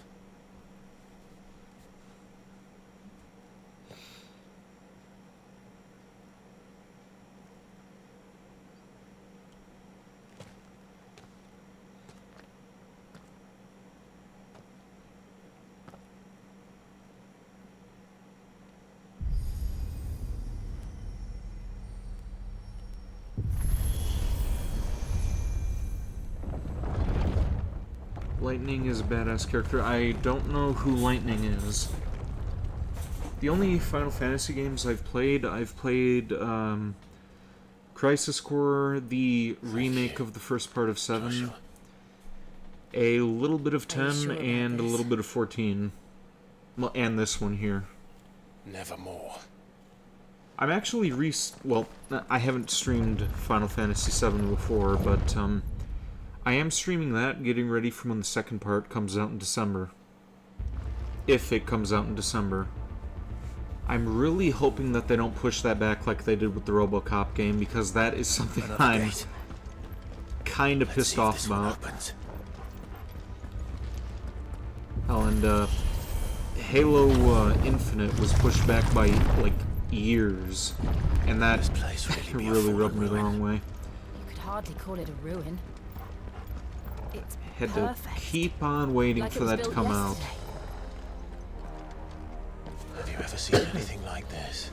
Lightning is a badass character. I don't know who Lightning is. The only Final Fantasy games I've played Crisis Core, the remake of the first part of 7, a little bit of 10, and a little bit of 14. Well, and this one here. Nevermore. I'm actually well, I haven't streamed Final Fantasy 7 before, but I am streaming that, getting ready for when the second part comes out in December. If it comes out in December. I'm really hoping that they don't push that back like they did with the RoboCop game, because that is something I'm kind of pissed off about. Oh, and Halo Infinite was pushed back by, like, years. And that really rubbed me the wrong way. You could hardly call it a ruin. It's Had perfect. to keep on waiting Like it for was that to built come out. yesterday. Have you ever seen anything like this?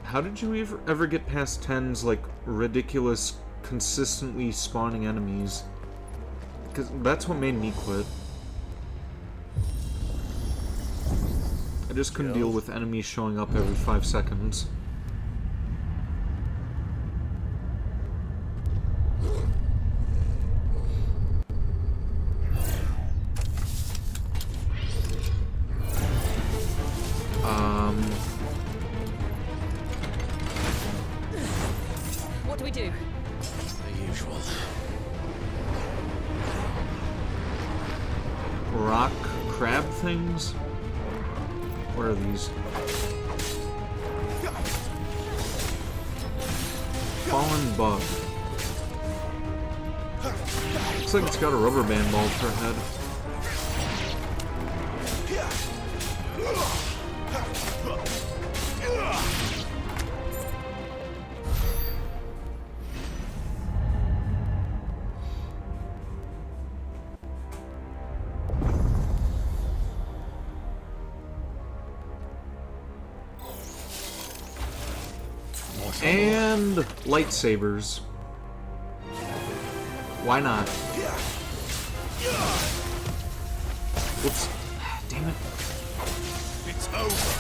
How did you ever get past 10's, like, ridiculous consistently spawning enemies. Because that's what made me quit. I just couldn't deal with enemies showing up every 5 seconds. What do we do? The usual. Rock crab things? What are these? Fallen bug. Looks like it's got a rubber band ball for a head. And lightsabers. Why not? Whoops. Damn it. It's over.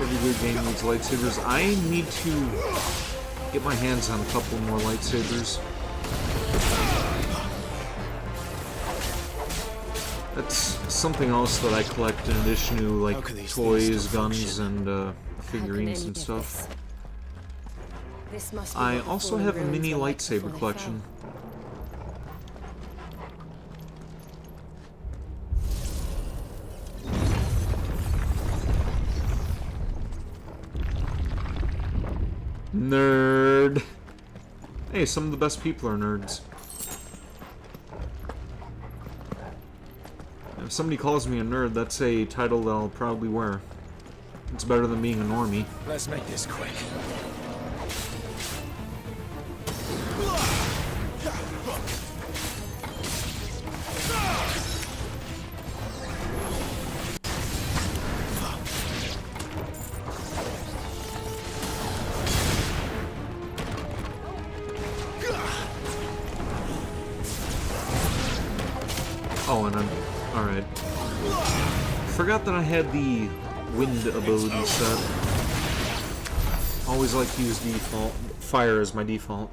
Every good game needs lightsabers. I need to get my hands on a couple more lightsabers. That's something else that I collect in addition to, like, toys, guns, and figurines and stuff. I also have a mini lightsaber collection. Nerd! Hey, some of the best people are nerds. If somebody calls me a nerd, that's a title that I'll probably wear. It's better than being a normie. Let's make this quick. Oh, and I'm... Alright. Forgot that I had the wind ability set. Always like to use default. Fire as my default.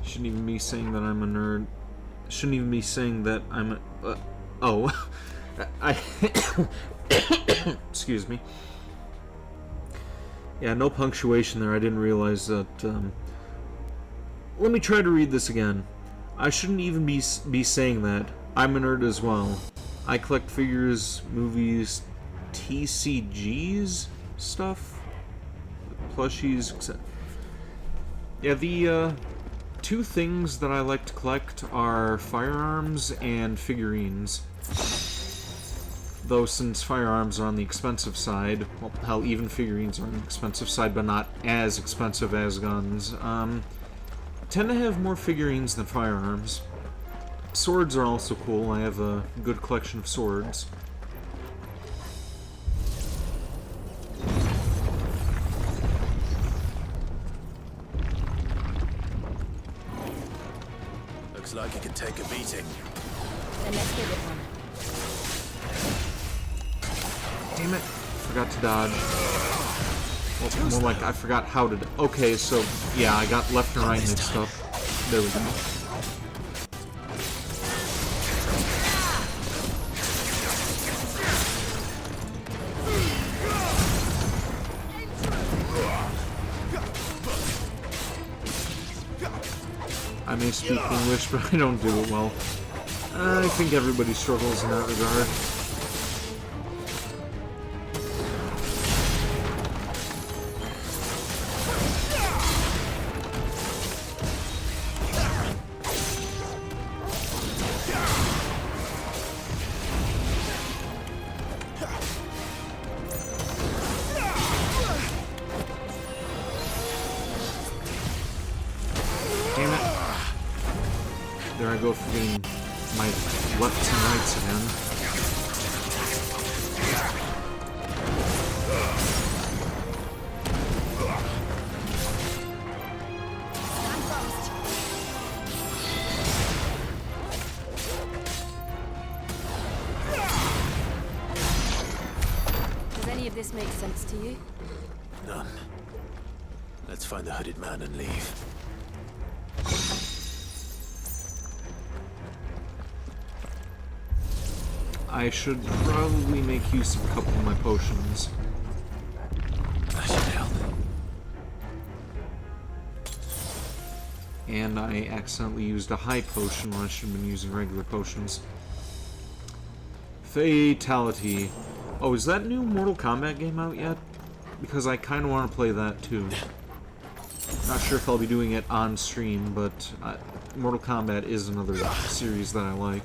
Shouldn't even be saying that I'm a nerd. Shouldn't even be saying that I'm a... oh. I... Excuse me. Yeah, no punctuation there. I didn't realize that... Let me try to read this again. I shouldn't even be saying that. I'm a nerd as well. I collect figures, movies, TCGs stuff, plushies, etc. Yeah, the two things that I like to collect are firearms and figurines. Though since firearms are on the expensive side, well, hell, even figurines are on the expensive side, but not as expensive as guns. Tend to have more figurines than firearms. Swords are also cool. I have a good collection of swords. Looks like it could take a beating. Then let's give it one. Damn it. Forgot to dodge. Well, more like I forgot how to... Okay, so, yeah, I got left and right mixed up. There we go. I may speak English, but I don't do it well. I think everybody struggles in that regard. Damn it. There I go for getting my lefts and rights again. this makes sense to you? None. Let's find the hooded man and leave. I should probably make use of a couple of my potions. That should help. And I accidentally used a high potion when I should have been using regular potions. Fatality. Oh, is that new Mortal Kombat game out yet? Because I kind of want to play that too. Not sure if I'll be doing it on stream, but Mortal Kombat is another series that I like.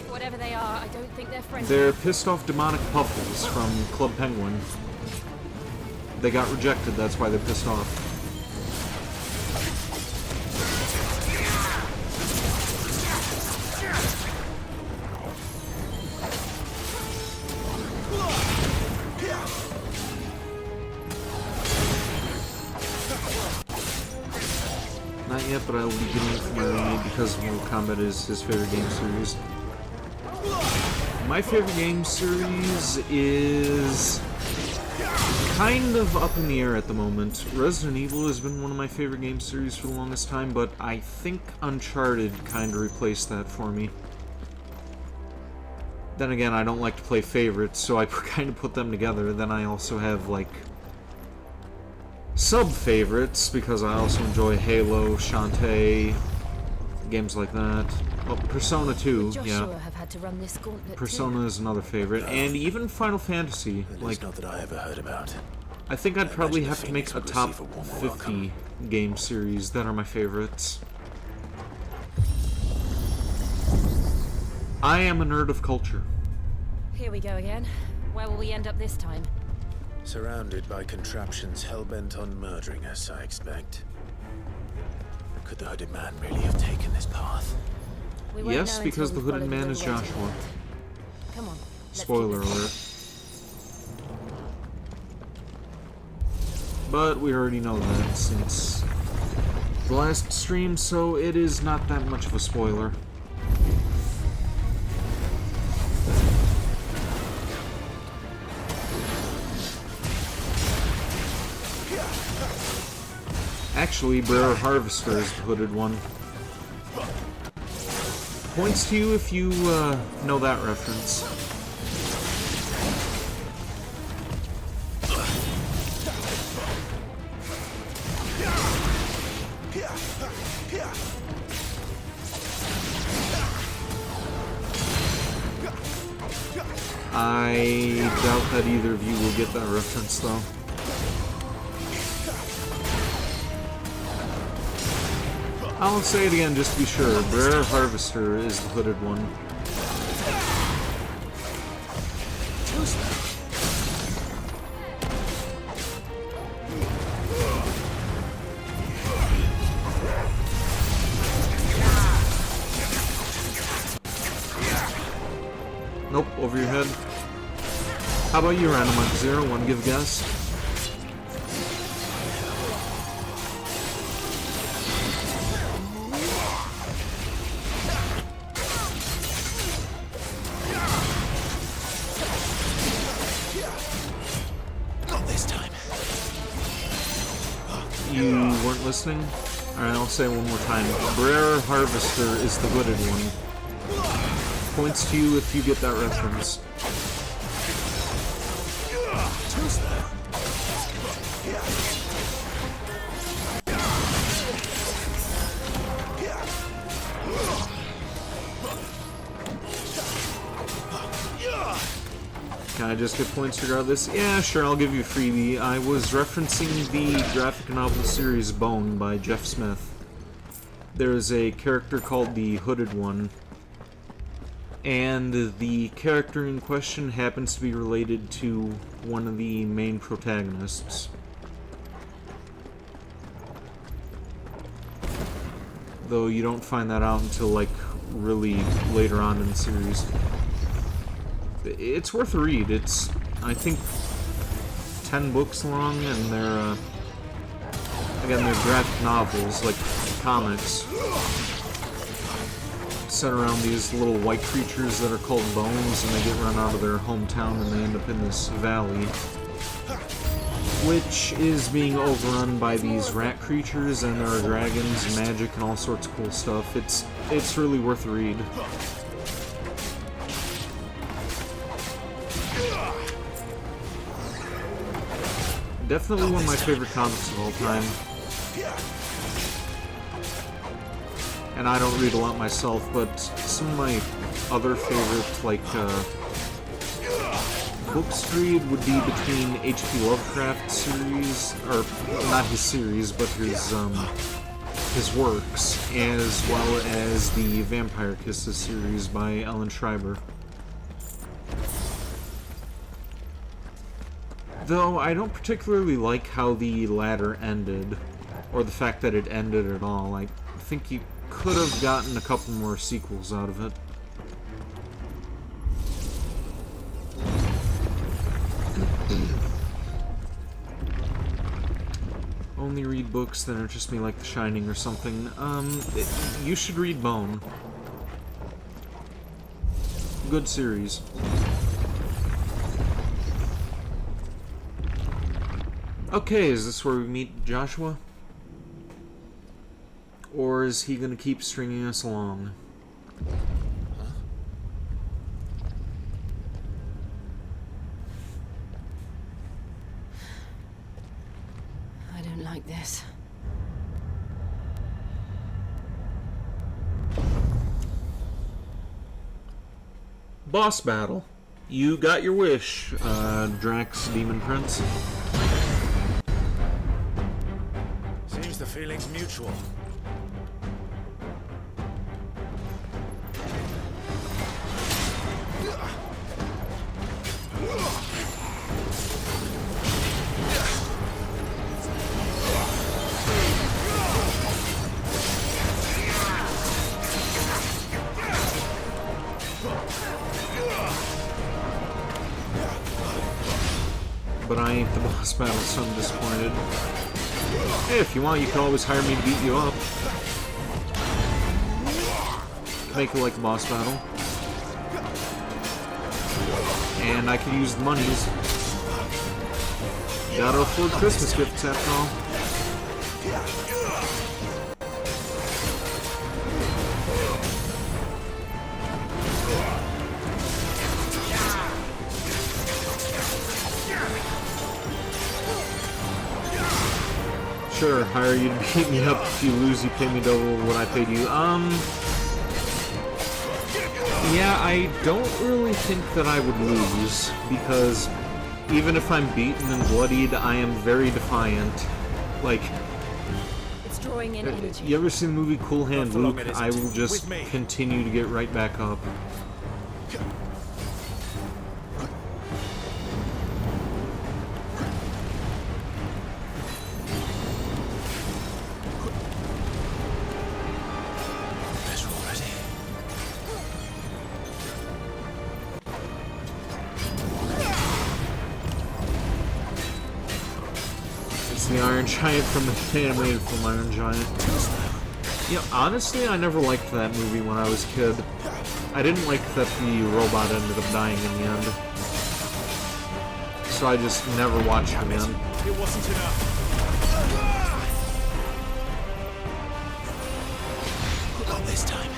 Whatever they are, I don't think they're friendly. They're pissed off demonic puffles from Club Penguin. They got rejected, that's why they're pissed off. Not yet, but I will be getting it from my roommate because Mortal Kombat is his favorite game series. My favorite game series is kind of up in the air at the moment. Resident Evil has been one of my favorite game series for the longest time, but I think Uncharted kind of replaced that for me. Then again, I don't like to play favorites, so I kind of put them together. Then I also have, like, sub-favorites, because I also enjoy Halo, Shantae, games like that. Oh, Persona 2, yeah. Have had to run this gauntlet Persona too. is another favorite, and even Final Fantasy. Like, not that I ever heard about. I think I'd probably have to make a top 50 game series that are my favorites. I am a nerd of culture. Here we go again. Where will we end up this time? Surrounded by contraptions hell-bent on murdering us, I expect. Could the hooded man really have taken this path? Yes, because the hooded man is Joshua. Come on. Spoiler alert. But we already know that since the last stream, so it is not that much of a spoiler. Actually, Brer Harvester is the hooded one. Points to you if you know that reference. I doubt that either of you will get that reference, though. I'll say it again just to be sure. Brer Harvester is the hooded one. Nope, over your head. How about you, random mark 0? One give guess. You weren't listening? Alright, I'll say it one more time. Brer Harvester is the hooded one. Points to you if you get that reference. Can I just get points regardless? Yeah, sure, I'll give you a freebie. I was referencing the graphic novel series Bone by Jeff Smith. There is a character called the Hooded One, and the character in question happens to be related to one of the main protagonists. Though you don't find that out until, like, really later on in the series. It's worth a read. It's, I think, 10 books long, and they're again, they're graphic novels, like comics, set around these little white creatures that are called bones, and they get run out of their hometown and they end up in this valley, which is being overrun by these rat creatures, and there are dragons, magic, and all sorts of cool stuff. It's really worth a read. Definitely one of my favorite comics of all time. And I don't read a lot myself, but some of my other favorite, like, books to read would be between H.P. Lovecraft series, or not his series, but his works, as well as the Vampire Kisses series by Ellen Schreiber. Though I don't particularly like how the latter ended, or the fact that it ended at all. I think you could have gotten a couple more sequels out of it. Only read books that interest me, like The Shining or something. You should read Bone. Good series. Okay, is this where we meet Joshua? Or is he gonna keep stringing us along? I don't like this. Boss battle. You got your wish, Drax Demon Prince. Seems the feeling's mutual. But I ain't the boss battle, so I'm disappointed. Hey, if you want, you can always hire me to beat you up. Make it like a boss battle. And I could use the monies. Gotta afford Christmas gifts after all. Sure, hire you to beat me up. If you lose, you pay me double what I paid you. Yeah, I don't really think that I would lose, because even if I'm beaten and bloodied, I am very defiant. Like, It's drawing in energy. you ever seen the movie Cool Hand Luke? I will just continue to get right back up. The Iron Giant from the animated film Iron Giant. Yeah, honestly, I never liked that movie when I was a kid. I didn't like that the robot ended up dying in the end. So I just never watched it again. It wasn't enough. Not this time.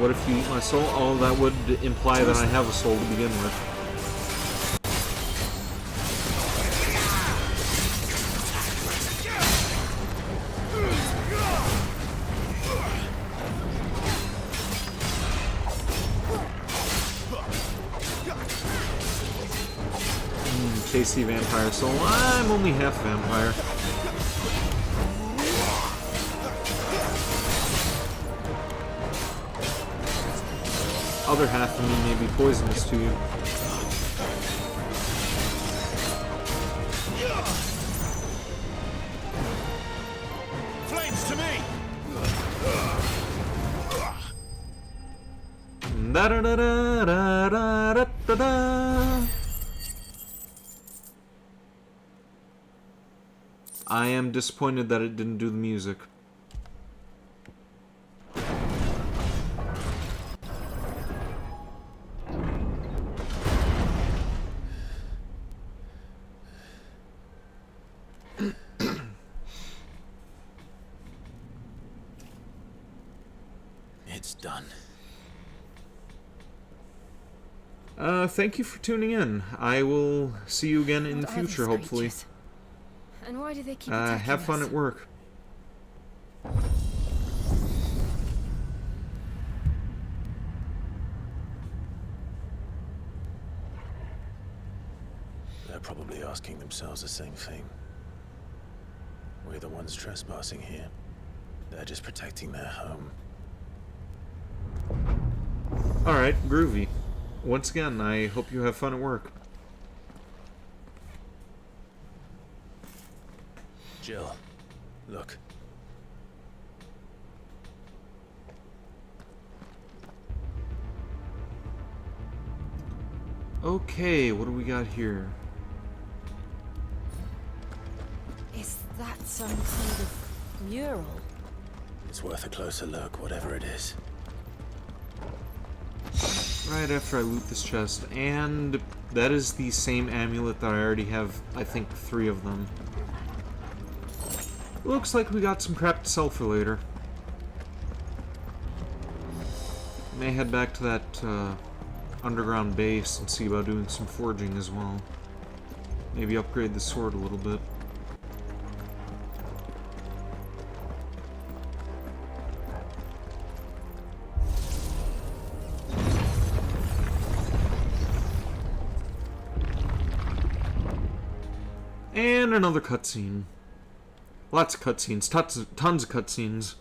What if you eat my soul? Oh, that would imply that I have a soul to begin with. Tasty vampire soul. I'm only half vampire. Other half of me may be poisonous to you. Flames to me! Da da da da da da da da. I am disappointed that it didn't do the music. It's done. Thank you for tuning in. I will see you again in the What are future, these hopefully. creatures? And why do they keep attacking Have fun us? at work. They're probably asking themselves the same thing. We're the ones trespassing here. They're just protecting their home. Alright, groovy. Once again, I hope you have fun at work. Jill, look. Okay, what do we got here? Is that some kind of mural? It's worth a closer look, whatever it is. Right after I loot this chest, and that is the same amulet that I already have, I think, 3 of them. Looks like we got some crap to sell for later. May head back to that underground base and see about doing some forging as well. Maybe upgrade the sword a little bit. And another cutscene. Lots of cutscenes. Tons of cutscenes.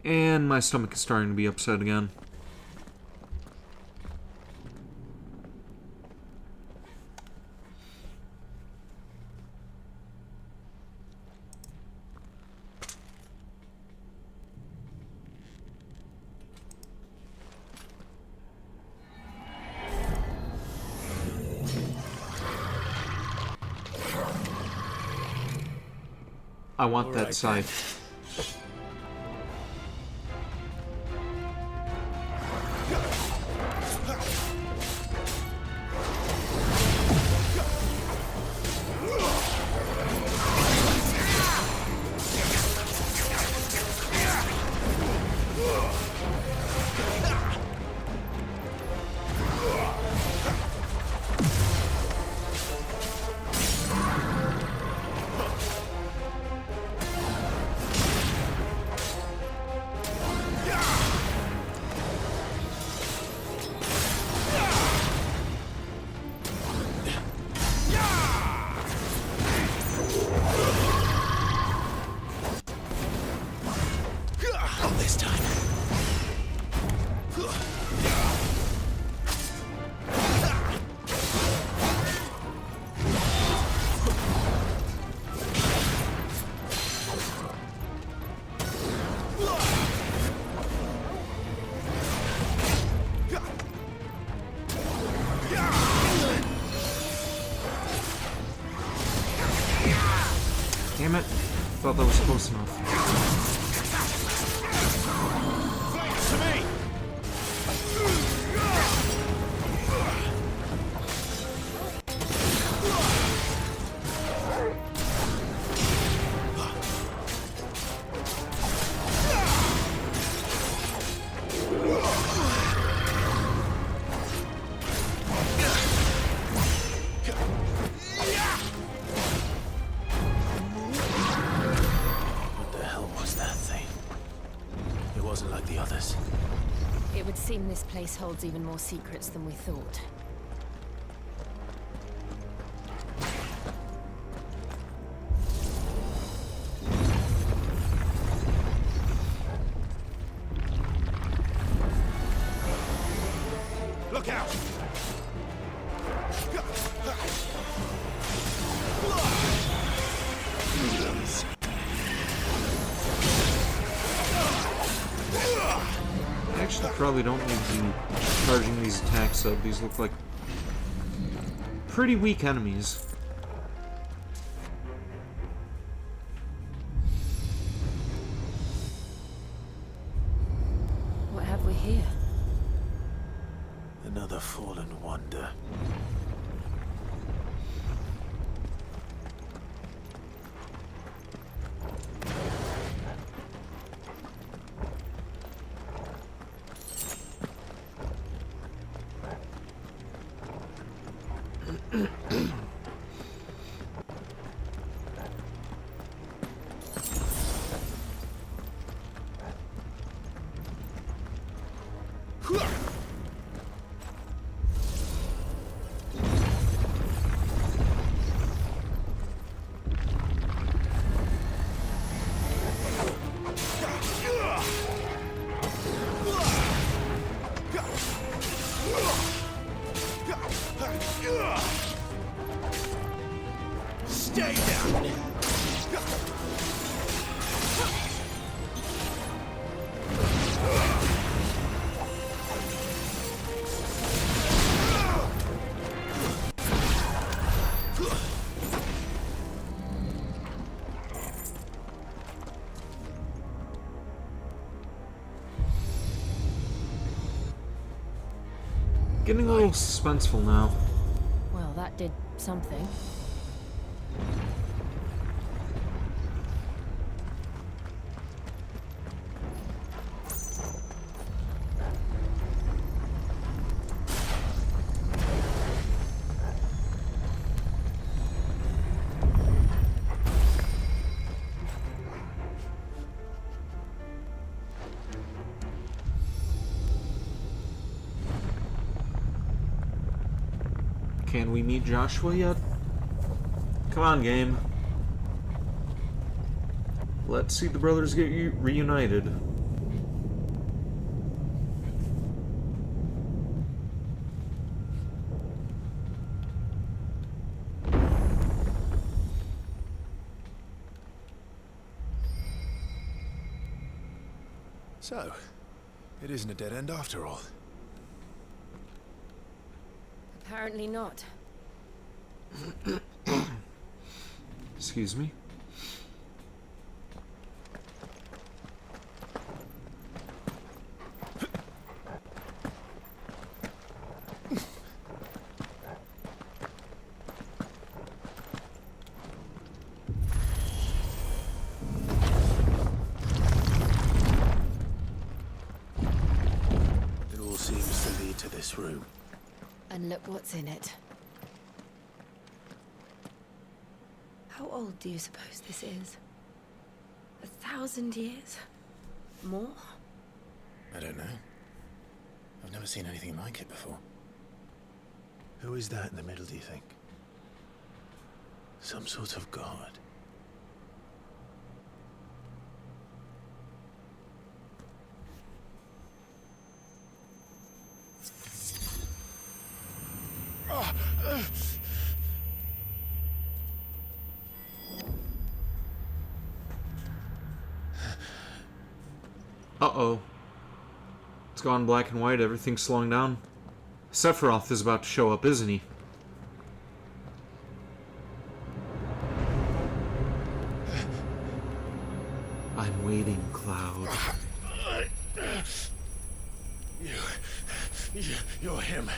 And my stomach is starting to be upset again. I want that scythe. Damn it. Thought that was close enough. To me! What the hell was that thing? It wasn't like the others. It would seem this place holds even more secrets than we thought. Look out! actually probably don't need to be charging these attacks up. These look like pretty weak enemies. What have we here? Another fallen wonder. Stay down! Getting a little suspenseful now. Well, that did something. Can we meet Joshua yet? Come on, game. Let's see the brothers get reunited. So, it isn't a dead end after all. Apparently not. Excuse me. It all seems to lead to this room. And look what's in it. How old do you suppose this is? 1,000 years? More? I don't know. I've never seen anything like it before. Who is that in the middle, do you think? Some sort of god? Uh-oh. It's gone black and white, everything's slowing down. Sephiroth is about to show up, isn't he? I'm waiting, Cloud. You're him.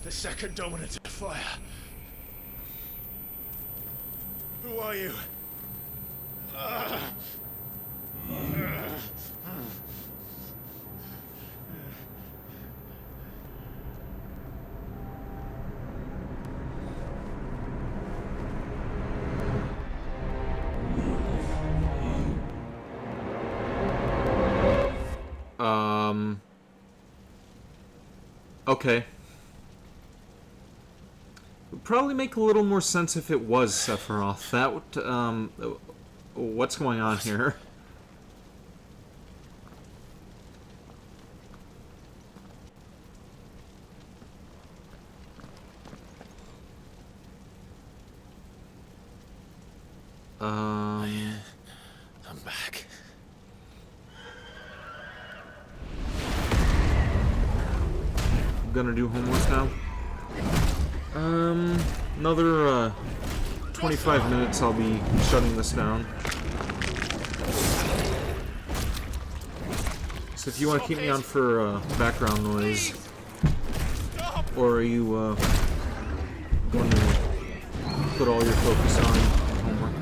The second dominant of fire. Who are you? Okay. Would probably make a little more sense if it was Sephiroth. That would, what's going on here? I'm back. gonna do homework now. Another 25 minutes I'll be shutting this down. So if you want to keep me on for background noise, or are you going to put all your focus on homework?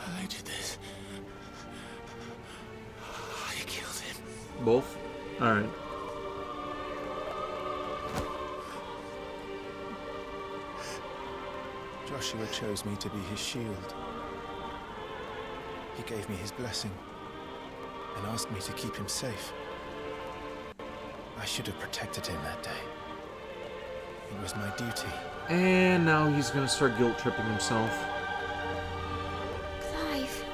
I did this. I killed him. Both? Alright. Joshua chose me to be his shield. He gave me his blessing and asked me to keep him safe. I should have protected him that day. It was my duty. And now he's gonna start guilt-tripping himself. Clive.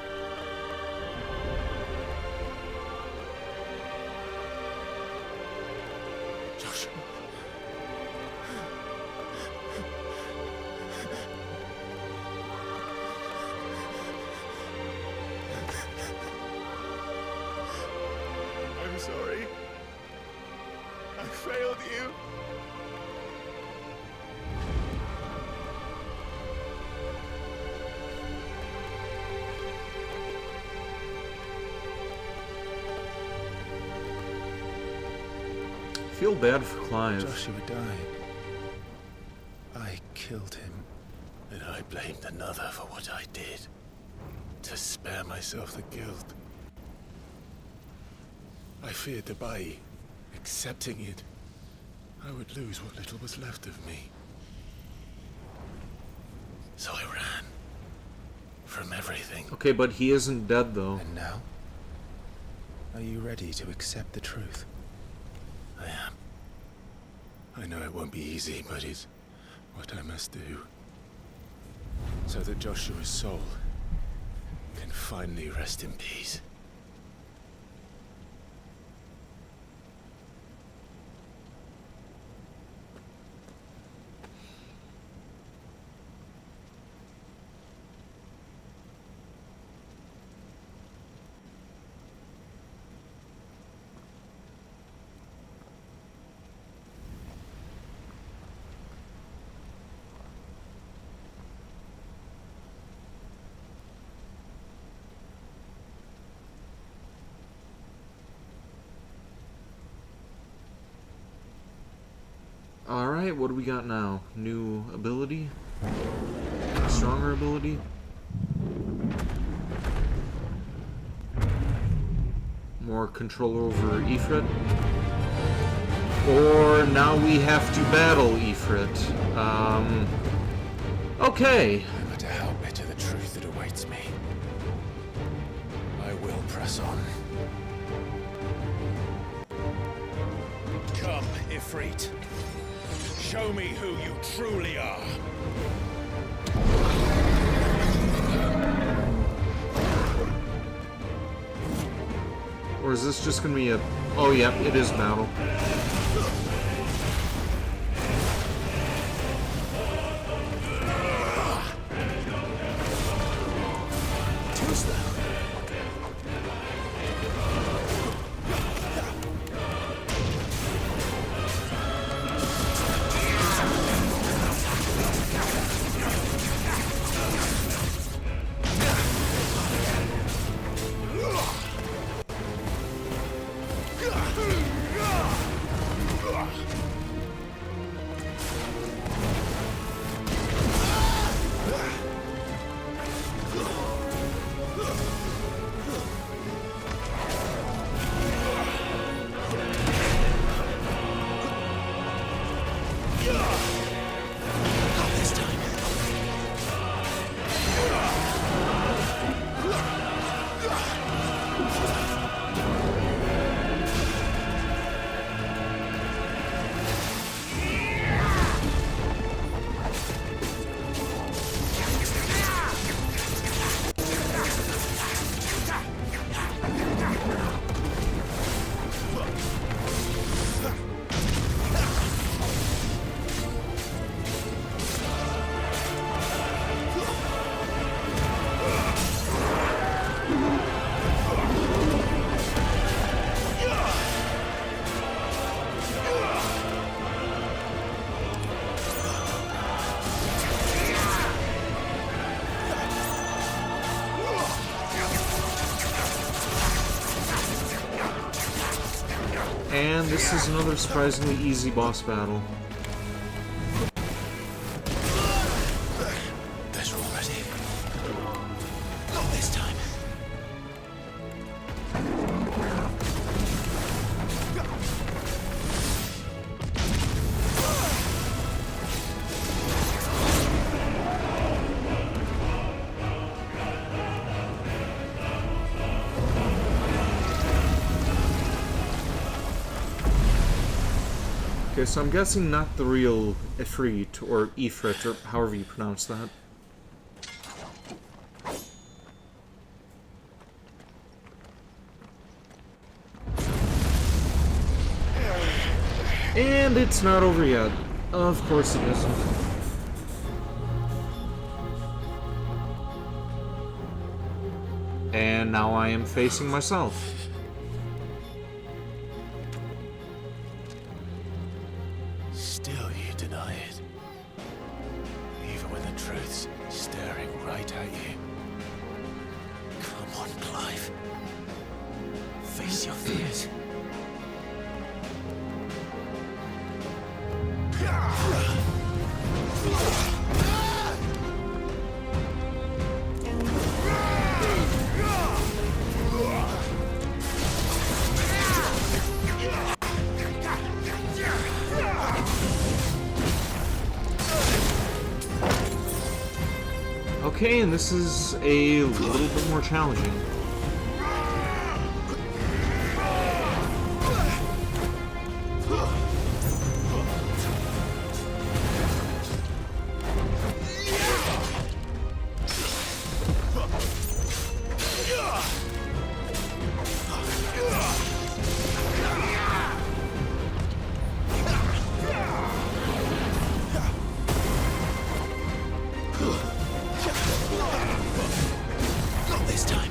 Joshua. I'm sorry. I failed you. I feel bad for Clive. Joshua died. I killed him. And I blamed another for what I did. To spare myself the guilt. I feared that by accepting it, I would lose what little was left of me. So I ran. From everything. Okay, but he isn't dead, though. And now? Are you ready to accept the truth? I am. I know it won't be easy, but it's what I must do. So that Joshua's soul can finally rest in peace. Alright, what do we got now? New ability? Stronger ability? More control over Ifrit? Or now we have to battle Ifrit. Okay. No matter how bitter the truth that awaits me, I will press on. Come, Ifrit. Show me who you truly are. Or is this just gonna be a... Oh, yeah, it is battle. And this is another surprisingly easy boss battle. Better already. Not this time. Okay, so I'm guessing not the real Ifrit, or Ifrit, or however you pronounce that. And it's not over yet. Of course it isn't. And now I am facing myself. Still you deny it. Even when the truth's staring right at you. Come on, Clive. Face your fears. Okay, and this is a little bit more challenging. Not this time.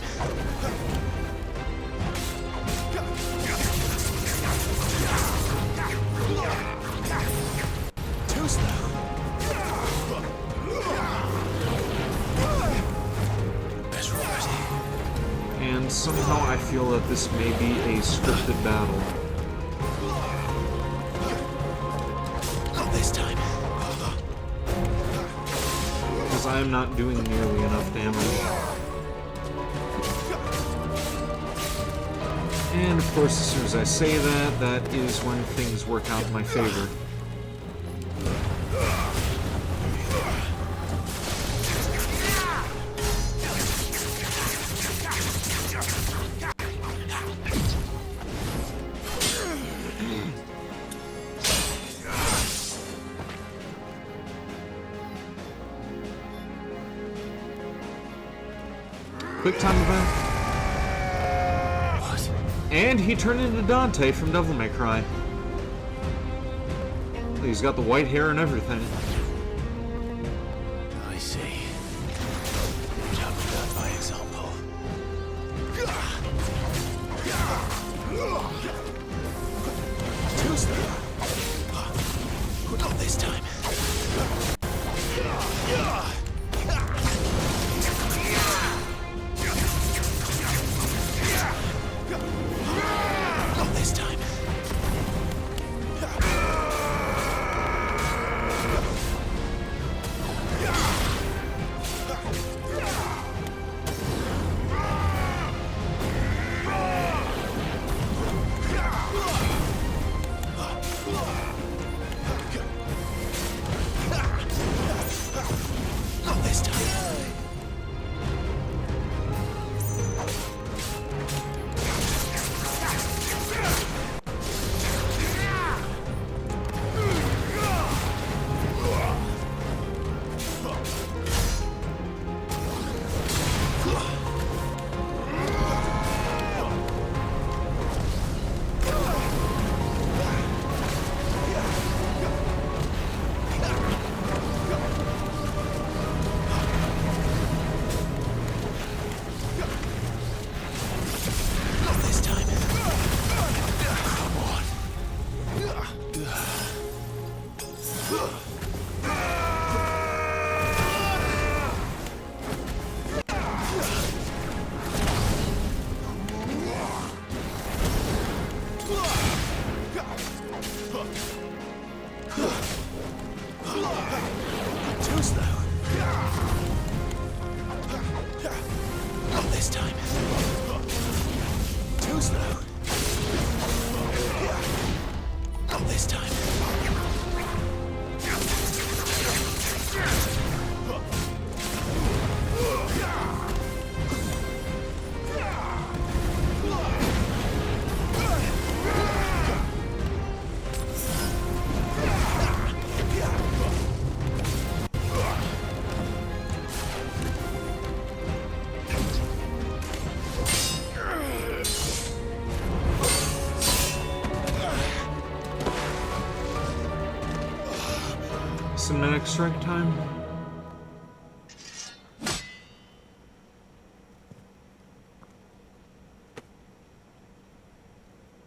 Too slow. Better already. And somehow I feel that this may be a scripted battle. Not this time. Because I am not doing nearly enough damage. And of course, as soon as I say that, that is when things work out in my favor. Quick time event. What? And he turned into Dante from Devil May Cry. He's got the white hair and everything. I see. Shall we learn by example? Too slow. Not this time. Not this time. this time. Too slow. Not this time. Cinematic strike time.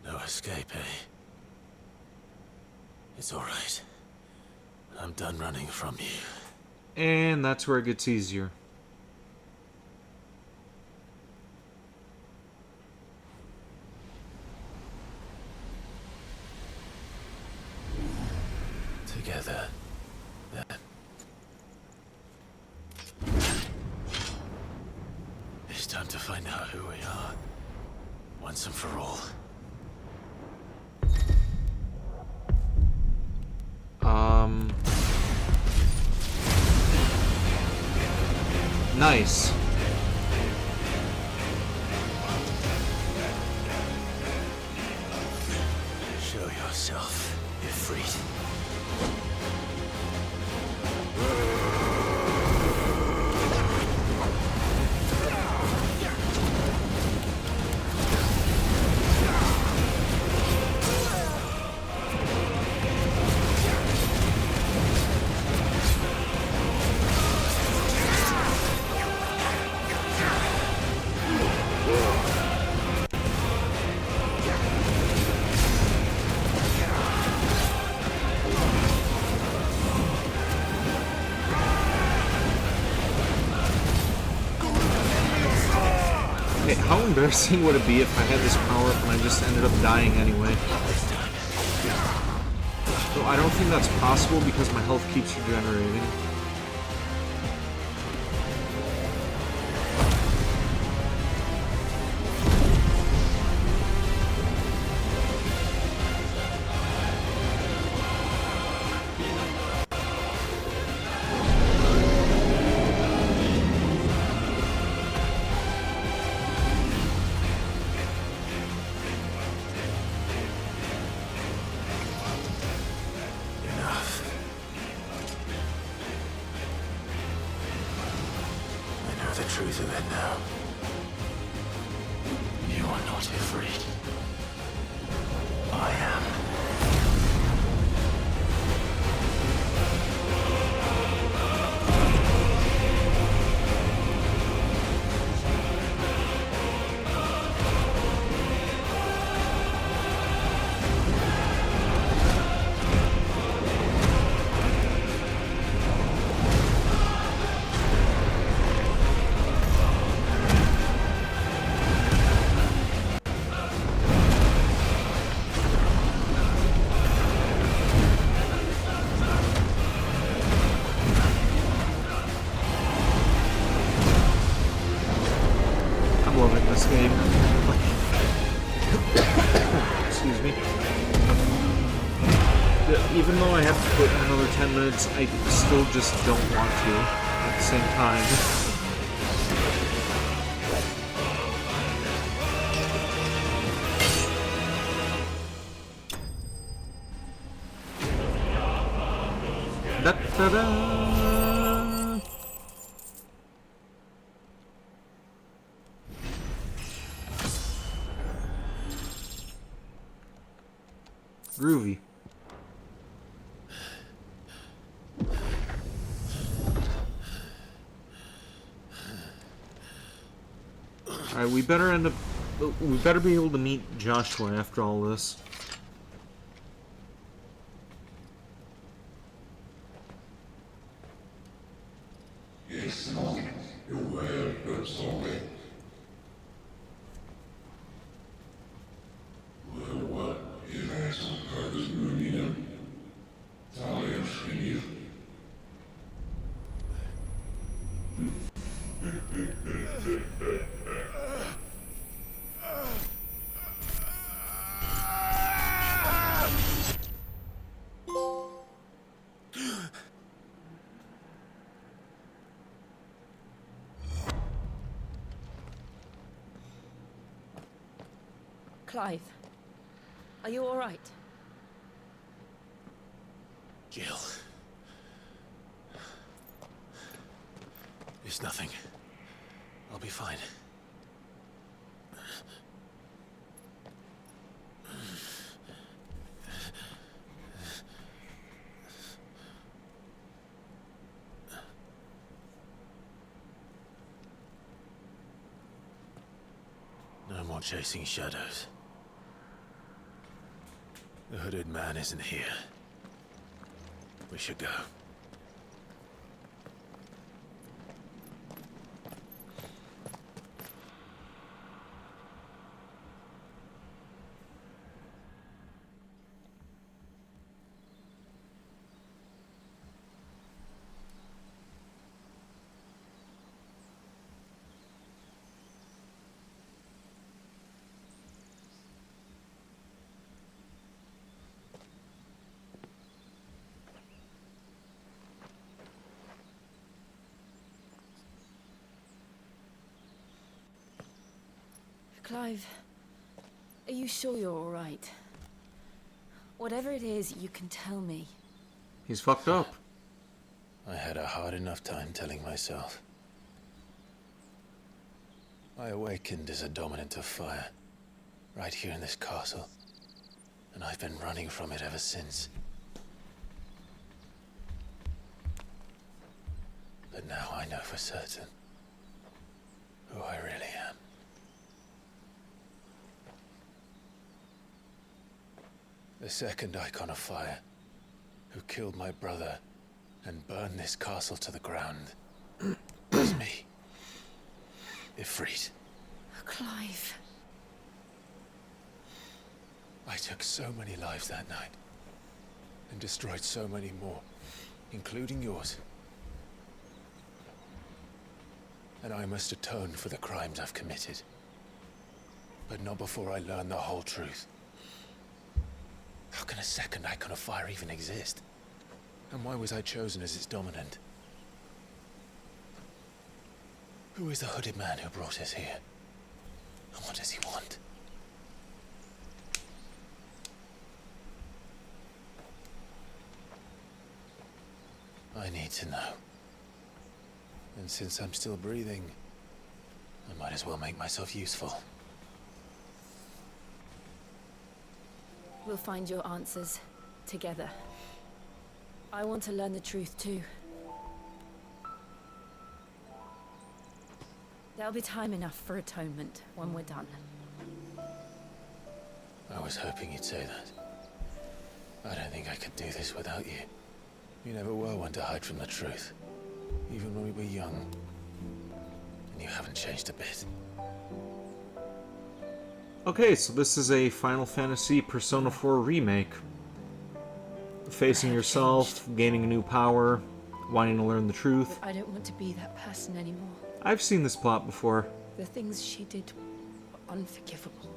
No escape, eh? It's all right. I'm done running from you. And that's where it gets easier. Together, then. It's time to find out who we are, once and for all. Nice. Show yourself, Ifrit. Okay, how embarrassing would it be if I had this power up and I just ended up dying anyway? Though I don't think that's possible because my health keeps regenerating. The truth of it now. You are not Ifrit. I am. I'm loving this game. Excuse me. Even though I have to put in another 10 minutes, I still just don't want to at the same time. Da-da-da! Groovy. Alright, we better be able to meet Joshua after all this. Yes, you're well, but sorry. Well, what is that some purpose moving in? Talia Skinny. Clive, are you all right? Jill. It's nothing. I'll be fine. No more chasing shadows. The hooded man isn't here. We should go. Clive, are you sure you're all right? Whatever it is, you can tell me. He's fucked up. I had a hard enough time telling myself. I awakened as a dominant of fire, right here in this castle, and I've been running from it ever since. But now I know for certain who I really am. The second icon of fire, who killed my brother and burned this castle to the ground, was me. Ifrit. Clive. I took so many lives that night, and destroyed so many more, including yours. And I must atone for the crimes I've committed. But not before I learn the whole truth. How can a second icon of fire even exist? And why was I chosen as its dominant? Who is the hooded man who brought us here? And what does he want? I need to know. And since I'm still breathing, I might as well make myself useful. We'll find your answers together. I want to learn the truth too. There'll be time enough for atonement when we're done. I was hoping you'd say that. I don't think I could do this without you. You never were one to hide from the truth, even when we were young. And you haven't changed a bit. Okay, so this is a Final Fantasy Persona 4 remake. Facing yourself, gaining a new power, wanting to learn the truth. I don't want to be that person anymore. I've seen this plot before. The things she did were unforgivable.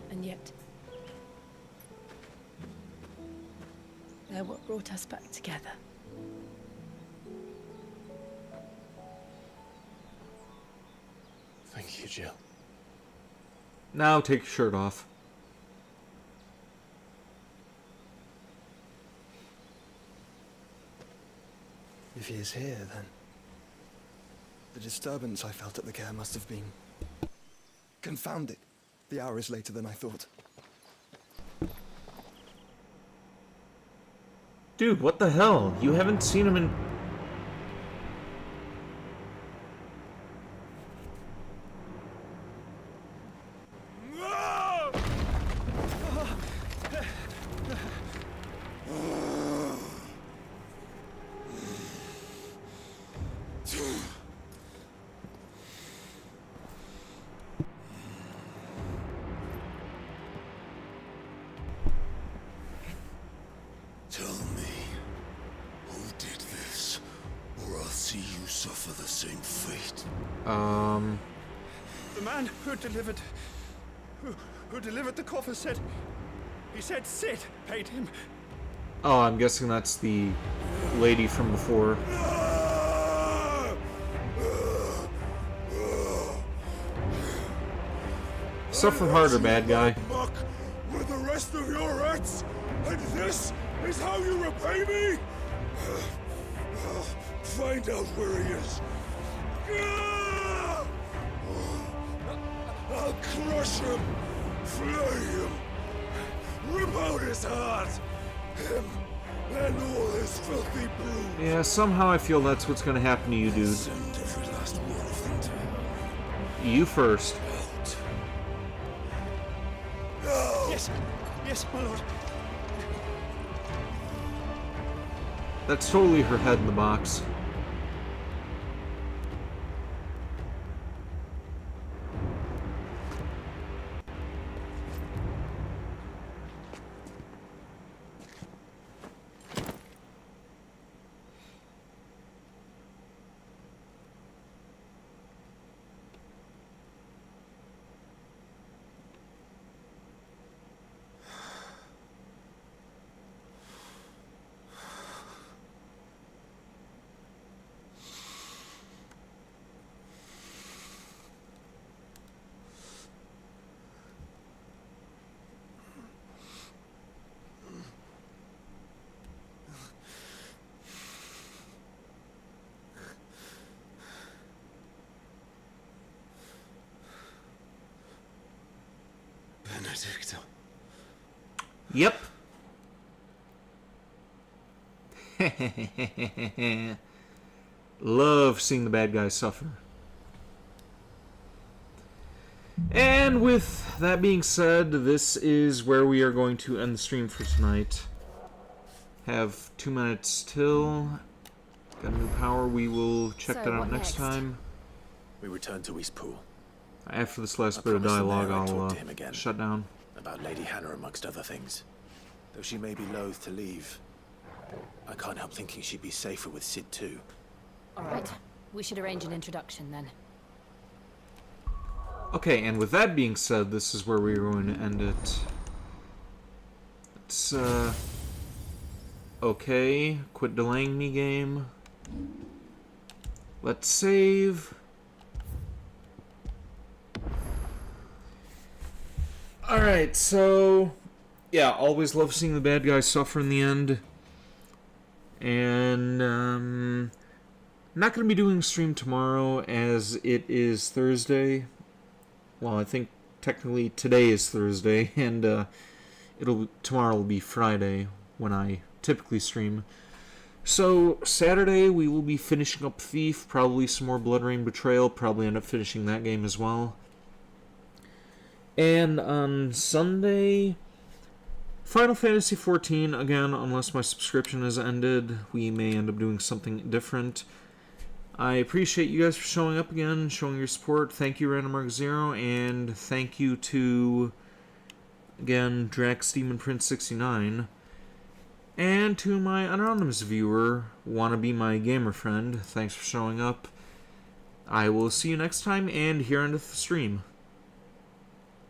And yet, they're what brought us back together. Thank you, Jill. Now take your shirt off. If he is here, then the disturbance I felt at the care must have been confounded. The hour is later than I thought. Dude, what the hell? You haven't seen him in... Tell me, who did this, or I'll see you suffer the same fate. The man who delivered the coffin said... He said Sid paid him. Oh, I'm guessing that's the lady from before. Suffer harder, bad guy. Muck with the rest of your rats, and this is how you repay me? Find out where he is. I'll crush him, flay him, rip out his heart, him and all his filthy brood. Yeah, somehow I feel that's what's gonna happen to you, dude. Send every last one of them to You first. Yes, yes, my lord. That's totally her head in the box. Benedicto. Yep. Love seeing the bad guys suffer. And with that being said, this is where we are going to end the stream for tonight. Have 2 minutes till. Got a new power. We will check that out next time. We return to Eastpool. After this last bit of dialogue, I'll shut down. About Lady Hannah, amongst other things. Though she may be loath to leave, I can't help thinking she'd be safer with Sid too. Alright, we should arrange an introduction then. Okay, and with that being said, this is where we're going to end it. It's, okay, quit delaying me, game. Let's save. Alright, so... yeah, always love seeing the bad guys suffer in the end. And, not going to be doing a stream tomorrow, as it is Thursday. Well, I think technically today is Thursday, and tomorrow will be Friday when I typically stream. So Saturday we will be finishing up Thief, probably some more Blood Rain Betrayal, probably end up finishing that game as well. And on Sunday, Final Fantasy XIV, again, unless my subscription has ended, we may end up doing something different. I appreciate you guys for showing up again, showing your support. Thank you, Random Mark Zero, and thank you to, again, Drax Demon Prince 69, and to my anonymous viewer, Wanna Be My Gamer Friend. Thanks for showing up. I will see you next time, and here end of the stream.